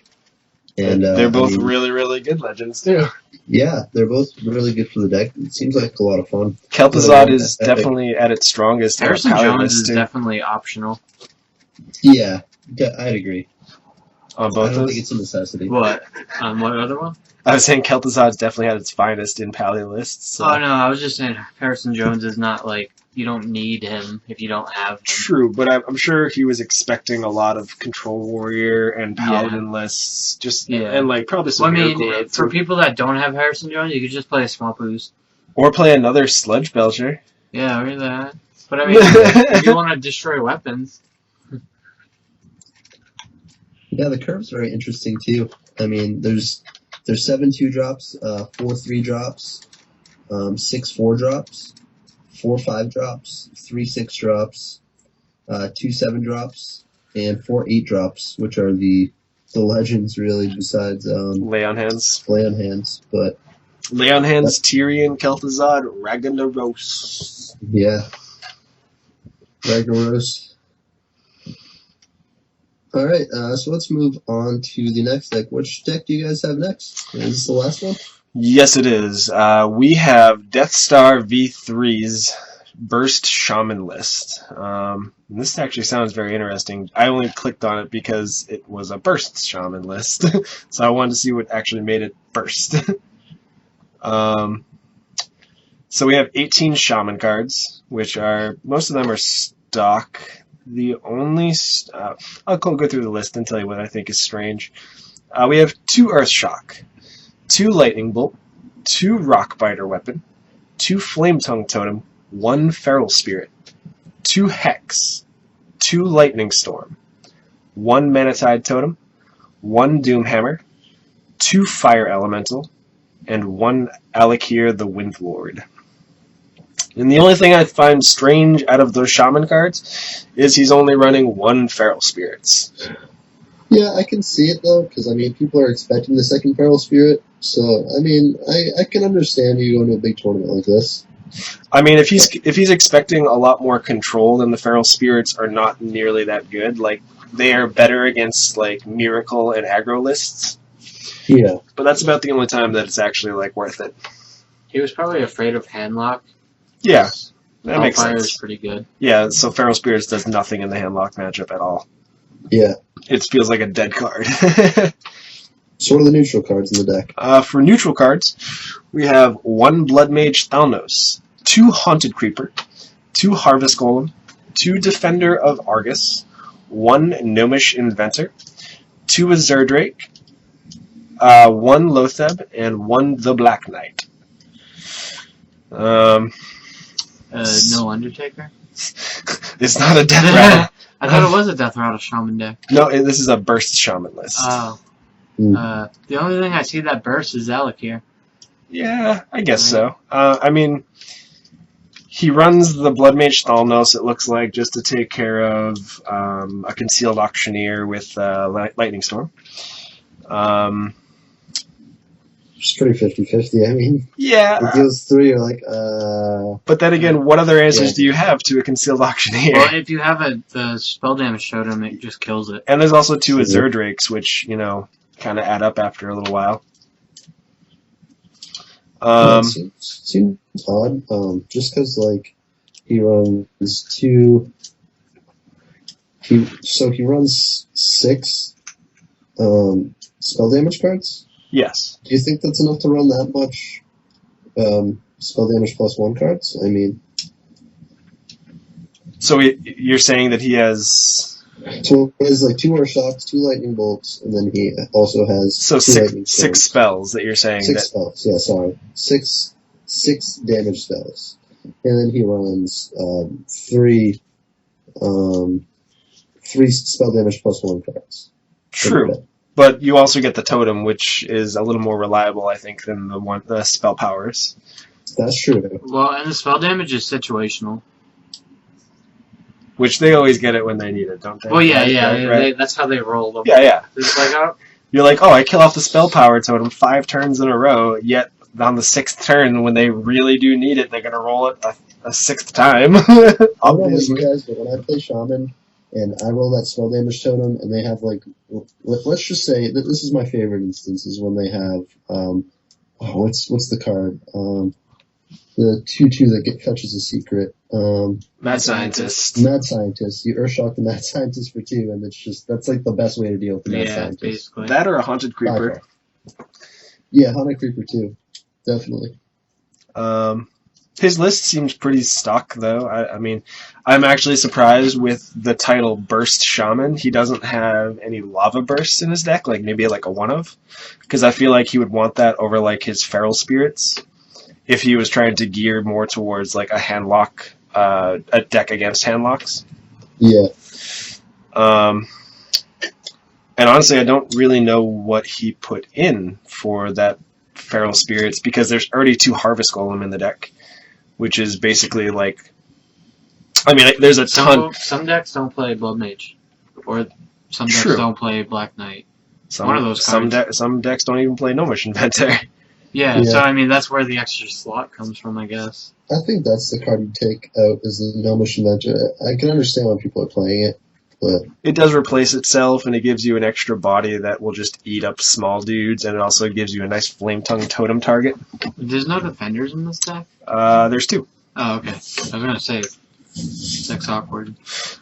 And They're both I mean, really, really good legends, too. yeah, they're both really good for the deck. It seems like a lot of fun. Kel'Thuzad is Epic. definitely at its strongest in our Harrison Pally Jones list, is too. definitely optional. Yeah, I'd agree. On I both don't those. think it's a necessity. What? What other one? I was saying Kel'Thuzad's definitely at its finest in Pally lists. So. Oh, no, I was just saying Harrison Jones is not like, you don't need him if you don't have him. True, but I'm sure he was expecting a lot of Control Warrior and Paladin lists, and like probably some Well, I Miracle mean, Road, for too. people that don't have Harrison Jones, you could just play a small boost. Or play another Sludge Belcher. Yeah, or that. But I mean, if you want to destroy weapons, Yeah, the curve's very interesting too. I mean, there's 7 2-drops, 4 3-drops, 6 4-drops, 4 5-drops, 3 6-drops, 2 7-drops, and 4 8-drops, which are the legends really. Besides Lay on Hands. Play on Hands, but Lay on Hands, Tyrion, Kel'Thuzad, Ragnaros. yeah, Ragnaros. All right, so let's move on to the next deck. Which deck do you guys have next? Is this the last one? Yes, it is. We have Death Star V3's Burst Shaman list. This actually sounds very interesting. I only clicked on it because it was a Burst Shaman list, so I wanted to see what actually made it burst. So we have 18 Shaman cards, which are, most of them are stock. The only, I'll go through the list and tell you what I think is strange. We have 2 Earth Shock, 2 Lightning Bolt, 2 Rockbiter Weapon, 2 Flame Tongue Totem, 1 Feral Spirit, 2 Hex, 2 Lightning Storm, 1 Manatide Totem, 1 Doom Hammer, 2 Fire Elemental, and 1 Alakir the Windlord. And the only thing I find strange out of those Shaman cards is he's only running 1 Feral Spirits. Yeah, I can see it though, because I mean, people are expecting the second Feral Spirit. So I mean, I can understand you going to a big tournament like this. I mean, if he's expecting a lot more control, then the Feral Spirits are not nearly that good. Like, they are better against like Miracle and aggro lists, Yeah. but that's about the only time that it's actually like worth it. He was probably afraid of Handlock. Yeah, that makes Qualifier sense. is pretty good. Yeah, so Feral Spirits does nothing in the Handlock matchup at all. Yeah. It feels like a dead card. So what are the neutral cards in the deck? For neutral cards, we have 1 Blood Mage Thalnos, 2 Haunted Creeper, 2 Harvest Golem, 2 Defender of Argus, 1 Gnomish Inventor, 2 Azure Drake, 1 Lotheb, and 1 The Black Knight. No Undertaker? It's not a Death Rattle. I thought it was a Death Rattle Shaman deck. No, this is a Burst Shaman list. Oh. Mm. The only thing I see that bursts is Alec here. Yeah, I guess so. I mean, he runs the Blood Mage Thalnos, it looks like, just to take care of a Concealed Auctioneer with Lightning Storm. It's pretty 50-50. I mean, Yeah. it deals 3, you're like, But then again, what other answers Yeah. do you have to a Concealed Auctioneer? Well, if you have the spell damage totem, it just kills it. And there's also 2 Azure Drakes, which, kind of add up after a little while. it seems odd. Just because, like, he runs 2... He runs 6 spell damage cards. Yes. Do you think that's enough to run that much spell damage +1 cards? I mean, So you're saying that he has... so he has like 2 Aura Shocks, 2 Lightning Bolts, and then he also has So 2 Lightning six Storms. spells that you're saying 6 that... spells, yeah, sorry. 6 damage spells. And then he runs 3 spell damage +1 cards. True. But you also get the totem, which is a little more reliable, I think, than the spell powers. That's true. Well, and the spell damage is situational. Which they always get it when they need it, don't they? Well, yeah, Right. that's how they roll them. Yeah. It's like, oh, You're like, oh, I kill off the spell power totem 5 turns in a row, yet on the 6th turn, when they really do need it, they're going to roll it a 6th time. I don't know about Obviously. you guys, but when I play Shaman and I roll that spell damage totem and they have like, let's just say that this is my favorite instance is when they have, what's the card? The 2/2 that fetches a secret. Mad Scientist. Mad Scientist. You Earthshock the Mad Scientist for 2, and that's like the best way to deal with the Mad yeah, Scientist. basically. That or a Haunted Creeper. Yeah, Haunted Creeper too. Definitely. His list seems pretty stock, though. I mean, I'm actually surprised with the title Burst Shaman. He doesn't have any Lava Bursts in his deck, like maybe like a one of, because I feel like he would want that over like his Feral Spirits if he was trying to gear more towards like a handlock, a deck against handlocks. Yeah. And honestly, I don't really know what he put in for that Feral Spirits because there's already 2 Harvest Golem in the deck, which is basically like, I mean, there's a ton. Some decks don't play Blood Mage, or some decks True. don't play Black Knight. Some of those some cards. some decks don't even play Gnomish Inventor. Yeah, Yeah. so I mean that's where the extra slot comes from, I guess. I think that's the card you take out is the Gnomish Inventor. I can understand why people are playing it, but It does replace itself, and it gives you an extra body that will just eat up small dudes, and it also gives you a nice Flame Tongue totem target. There's no defenders in this deck? There's 2. Oh, okay. I was gonna say, deck's awkward.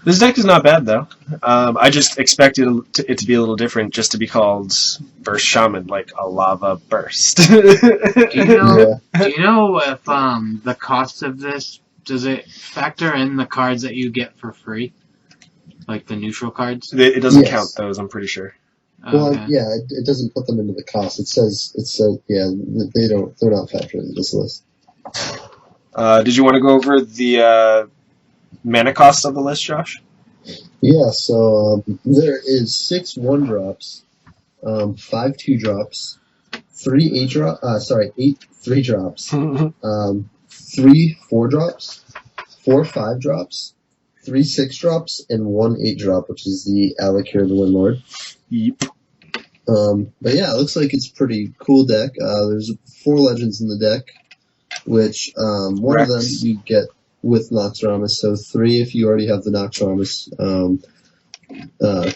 This deck is not bad, though. I just expected it to be a little different, just to be called Burst Shaman, like a lava burst. Do you know? yeah. Do you know if the cost of this, does it factor in the cards that you get for free, like the neutral cards? It doesn't Yes. count those, I'm pretty sure. Well, Okay. yeah, it doesn't put them into the cost. It says, yeah, they're not factored into this list. Did you want to go over the mana cost of the list, Josh? Yeah, so there is 6 1-drops, 5 2-drops, 8 3-drops, 3 4-drops, 4 5-drops, 3 6-drops, and 1 8-drop, which is the Alakir the Windlord. Yep. But yeah, it looks like it's a pretty cool deck. There's 4 legends in the deck. which one of them Rex. you get with Noxramas, so 3 if you already have the Noxramas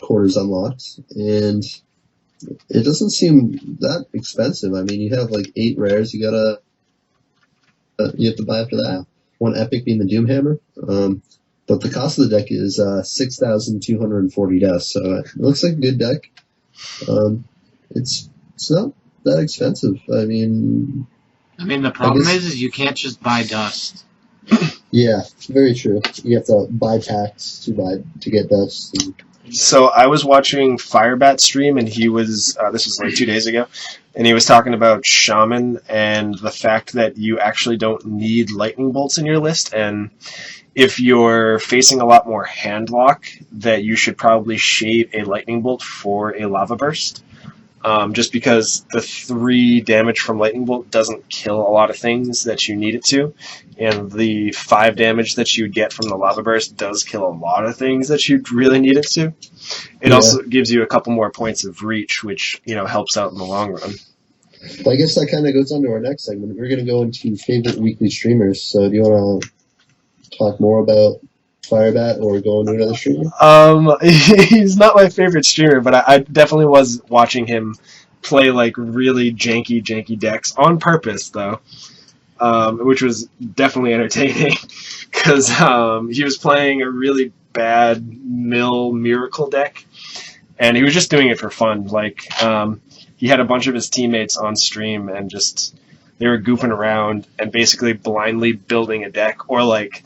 quarters unlocked, and it doesn't seem that expensive. I mean, you have like 8 rares you have to buy after that. One epic being the Doomhammer, but the cost of the deck is 6,240 deaths, so it looks like a good deck. It's not that expensive. I mean, the problem is you can't just buy dust. yeah, very true. You have to buy packs to get dust. So I was watching Firebat stream, and he was, this was like 2 days ago, and he was talking about Shaman and the fact that you actually don't need lightning bolts in your list, and if you're facing a lot more handlock, that you should probably shave a lightning bolt for a lava burst. Just because the 3 damage from lightning bolt doesn't kill a lot of things that you need it to, and the 5 damage that you get from the lava burst does kill a lot of things that you really need it to. It also gives you a couple more points of reach, which helps out in the long run. Well, I guess that kind of goes on to our next segment. We're going to go into favorite weekly streamers. So do you want to talk more about Firebat or go into another streamer? He's not my favorite streamer, but I definitely was watching him play like really janky decks on purpose, though, which was definitely entertaining because he was playing a really bad Miracle deck, and he was just doing it for fun. Like he had a bunch of his teammates on stream, and just they were goofing around and basically blindly building a deck, or like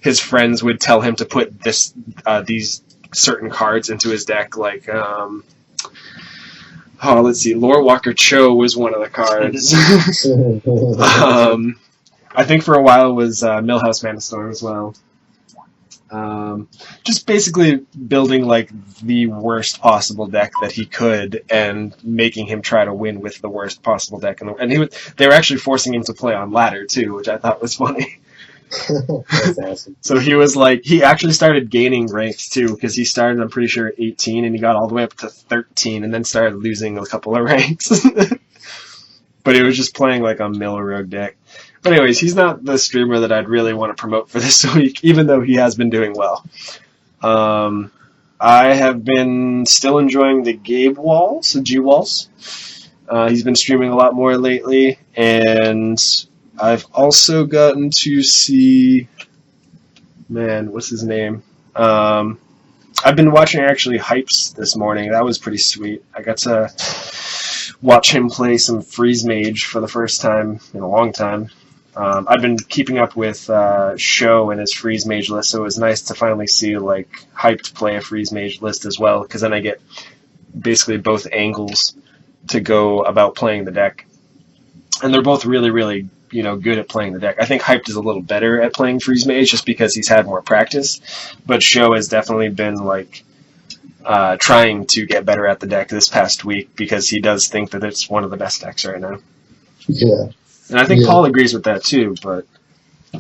his friends would tell him to put these certain cards into his deck, like let's see, Lore Walker Cho was one of the cards. I think for a while it was Millhouse Manastorm as well. Just basically building like the worst possible deck that he could, and making him try to win with the worst possible deck. And they were actually forcing him to play on ladder too, which I thought was funny. That's awesome. So he was like, he actually started gaining ranks too, because he started, I'm pretty sure, at 18, and he got all the way up to 13, and then started losing a couple of ranks. But he was just playing like a Mill Rogue deck. But anyways, he's not the streamer that I'd really want to promote for this week, even though he has been doing well. I have been still enjoying the Gabe Walls, the G Walls. He's been streaming a lot more lately, and I've also gotten to see, what's his name? I've been watching actually Hypes this morning. That was pretty sweet. I got to watch him play some Freeze Mage for the first time in a long time. I've been keeping up with Show and his Freeze Mage list, so it was nice to finally see like Hyped play a Freeze Mage list as well, because then I get basically both angles to go about playing the deck. And they're both really, really good at playing the deck. I think Hyped is a little better at playing Freeze Mage just because he's had more practice, but Show has definitely been like trying to get better at the deck this past week, because he does think that it's one of the best decks right now. Yeah. And I think Paul agrees with that too, but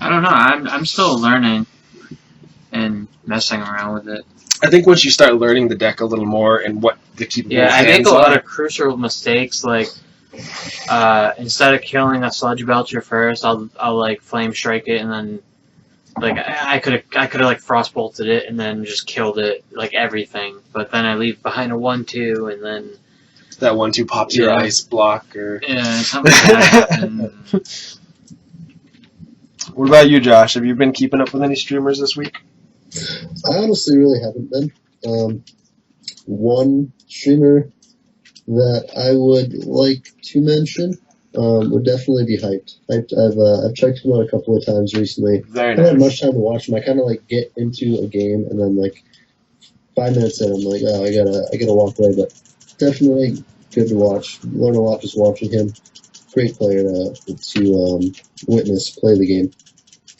I don't know. I'm still learning and messing around with it. I think once you start learning the deck a little more and what the keep I make a lot of crucial mistakes, like instead of killing a Sludge Belcher first, I'll like Flame Strike it, and then like I could have like Frostbolted it and then just killed it, like everything. But then I leave behind a 1/2, and then that 1/2 pops your ice block, or something like that happened. What about you, Josh? Have you been keeping up with any streamers this week? I honestly really haven't been. One streamer that I would like to mention would definitely be Hyped. I've checked him out a couple of times recently. Very I haven't had nice. much time to watch him. I kind of like get into a game, and then like 5 minutes in, I'm like, oh, I gotta walk away. But definitely good to watch. Learn a lot just watching him. Great player to witness play the game.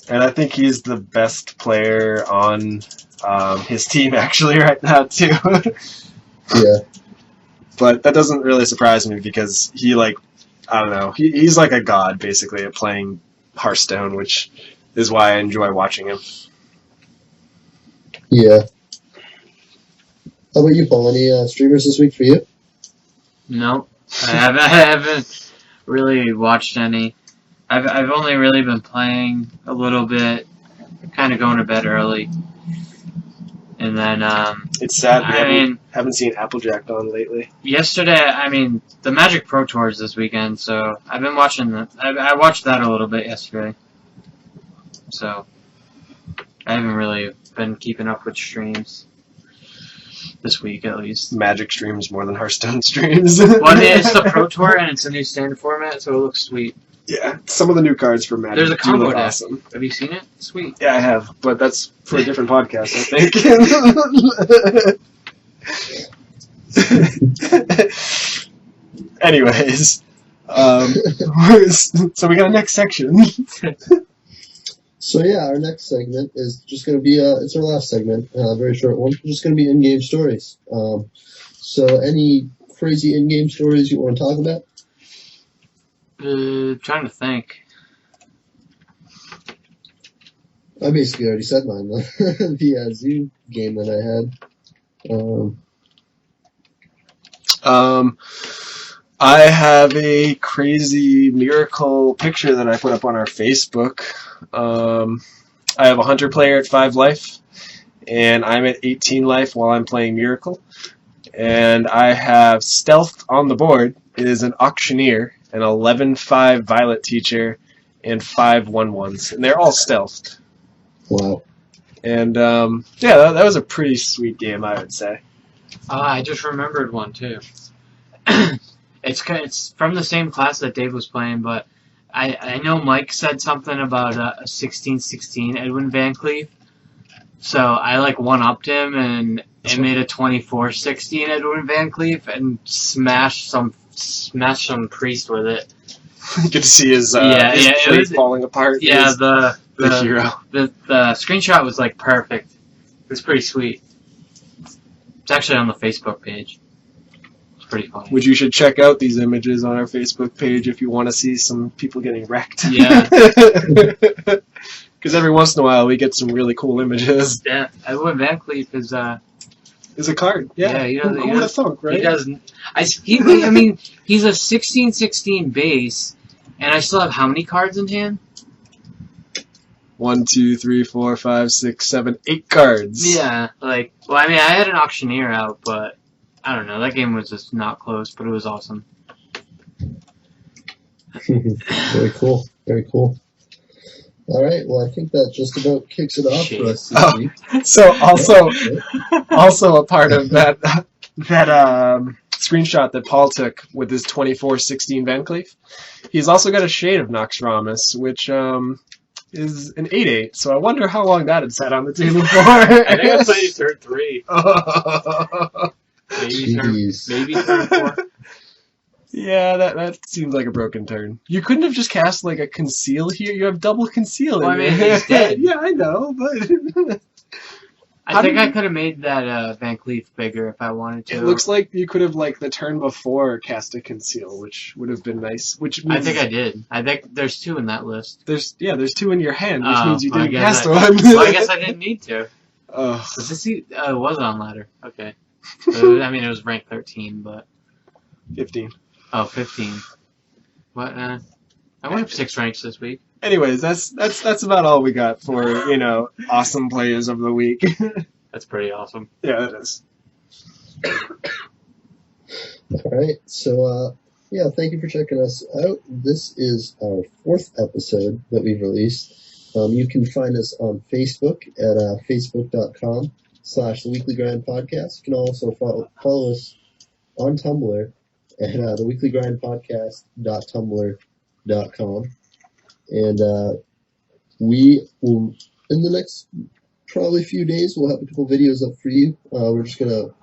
And I think he's the best player on his team actually right now too. Yeah. But that doesn't really surprise me, because he like, I don't know, he's like a god basically at playing Hearthstone, which is why I enjoy watching him. Yeah. How about you, Paul? Any streamers this week for you? No, I haven't really watched any. I've only really been playing a little bit, kind of going to bed early, and then It's sad we I mean, haven't seen Applejack on lately. yesterday, I mean, the Magic Pro Tour is this weekend, so I've been watching that. I watched that a little bit yesterday, so I haven't really been keeping up with streams this week, at least. Magic streams more than Hearthstone streams. Well, I mean, it's the Pro Tour and it's a new standard format, so it looks sweet. Yeah, some of the new cards for Magic There's a do combo look deck. awesome. Have you seen it? Sweet. Yeah, I have, but that's for a different podcast, I think. Anyways, so we got a next section. So yeah, our next segment is just going to be it's our last segment, a very short one. It's just going to be in-game stories. So any crazy in-game stories you want to talk about? Trying to think. I basically already said mine. The Zoo game that I had. I have a crazy miracle picture that I put up on our Facebook. I have a hunter player at 5 life, and I'm at 18 life while I'm playing Miracle. And I have stealth on the board. It is an auctioneer, an 11-5 Violet teacher, and 5 1/1s. And they're all stealthed. Wow. And yeah, that was a pretty sweet game, I would say. I just remembered one too. It's from the same class that Dave was playing, but I know Mike said something about a 16-16 Edwin Van Cleef. So I like one-upped him and made a 24-16 Edwin Van Cleef and smashed some priest with it. Good to see his plate falling apart. Yeah, the hero. The screenshot was like perfect. It was pretty sweet. It's actually on the Facebook page. It's pretty funny. Which you should check out these images on our Facebook page if you want to see some people getting wrecked. Yeah. Because every once in a while we get some really cool images. Yeah, Edwin Van Cleef is a card. Yeah, who would have thunk, right? He doesn't. I mean, he's a 16-16 base, and I still have how many cards in hand? 1, 2, 3, 4, 5, 6, 7, 8 cards. Yeah, I had an auctioneer out, but I don't know. That game was just not close, but it was awesome. Very cool. Very cool. All right. Well, I think that just about kicks it off for us this week. So also a part of that screenshot that Paul took with his 24-16 Van Cleef. He's also got a shade of Noxramas, which is an 8/8. So I wonder how long that had sat on the table for. I think I played turn 3. Maybe turn 4. Yeah, that seems like a broken turn. You couldn't have just cast like a conceal here. You have double conceal. Well, I mean, he's dead. Yeah, I know, but I think I could have made that Van Cleef bigger if I wanted to. It looks like you could have like the turn before cast a conceal, which would have been nice. Which means I think I did. I think there's 2 in that list. There's 2 in your hand, which means you didn't cast one. Well, I guess I didn't need to. Oh, It was on ladder. Okay. I mean, it was rank 13, but 15. Oh, 15. What? I went up 6 ranks this week. Anyways, that's about all we got for awesome players of the week. That's pretty awesome. Yeah, it is. All right. So yeah, thank you for checking us out. This is our 4th episode that we've released. You can find us on Facebook at facebook.com/theweeklygrind podcast. You can also follow us on Tumblr at theweeklygrind podcast.tumblr.com. And we will, in the next probably few days, we'll have a couple videos up for you. We're just going to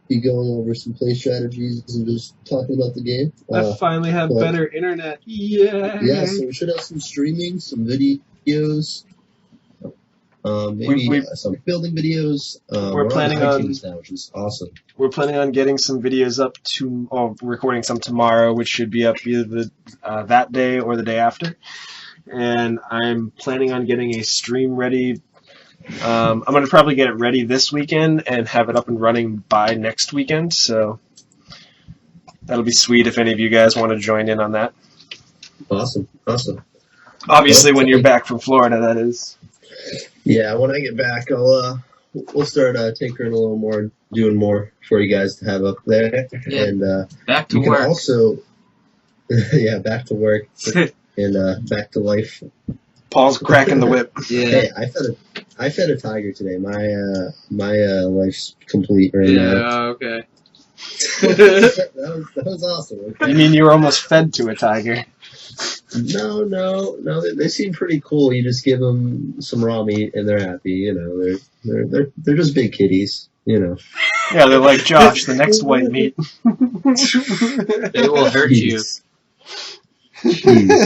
be going over some play strategies and just talking about the game. I finally have better internet. Yeah. Yeah, so we should have some streaming, some videos. Maybe some building videos. We're planning on iTunes now, which is awesome. We're planning on getting some videos up recording some tomorrow, which should be up either that day or the day after. And I'm planning on getting a stream ready. I'm going to probably get it ready this weekend and have it up and running by next weekend. So that'll be sweet if any of you guys want to join in on that. Awesome. Obviously, when you're back from Florida, that is. Yeah, when I get back, we'll start tinkering a little more, doing more for you guys to have up there, Yeah. and Back to you can work. also, yeah, back to work and back to life. Paul's cracking the whip. Yeah. Hey, I fed a tiger today. My life's complete right now. Okay. that was awesome. Okay? You mean you were almost fed to a tiger? No, they seem pretty cool. You just give them some raw meat and they're happy. You know, they're just big kitties. You know. Yeah, they're like Josh, the next white meat. They will hurt you. Jeez.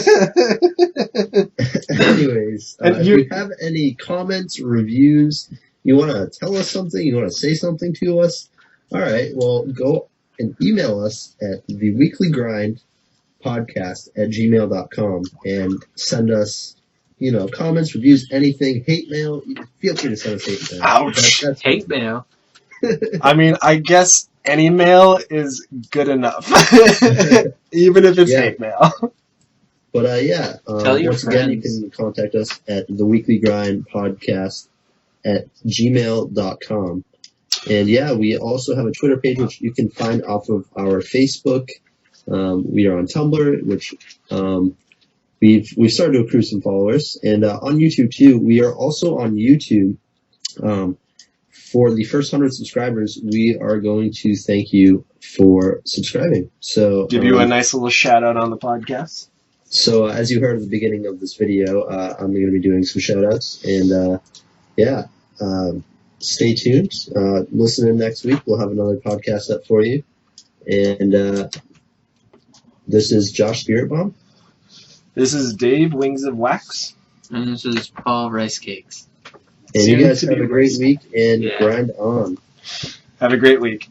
Anyways, And if you have any comments, reviews, you want to tell us something, you want to say something to us, all right, well, go and email us at theweeklygrindpodcast@gmail.com and send us, comments, reviews, anything, hate mail. Feel free to send us hate mail. Ouch. That's Hate mail. I mean, I guess any mail is good enough. Even if it's Yeah. hate mail. But Tell your once again, you friends. can contact us at theweeklygrindpodcast@gmail.com. And yeah, we also have a Twitter page, which you can find off of our Facebook. We are on Tumblr, which we've started to accrue some followers, and on YouTube too. We are also on YouTube. For the first 100 subscribers, we are going to thank you for subscribing. So Give you a nice little shout out on the podcast. So as you heard at the beginning of this video, I'm going to be doing some shout-outs. And, stay tuned. Listen in next week. We'll have another podcast up for you. And this is Josh SpiritBomb. This is Dave, Wings of Wax. And this is Paul Ricecakes. And Soon you guys to have be a great racing. week and Yeah. grind on. Have a great week.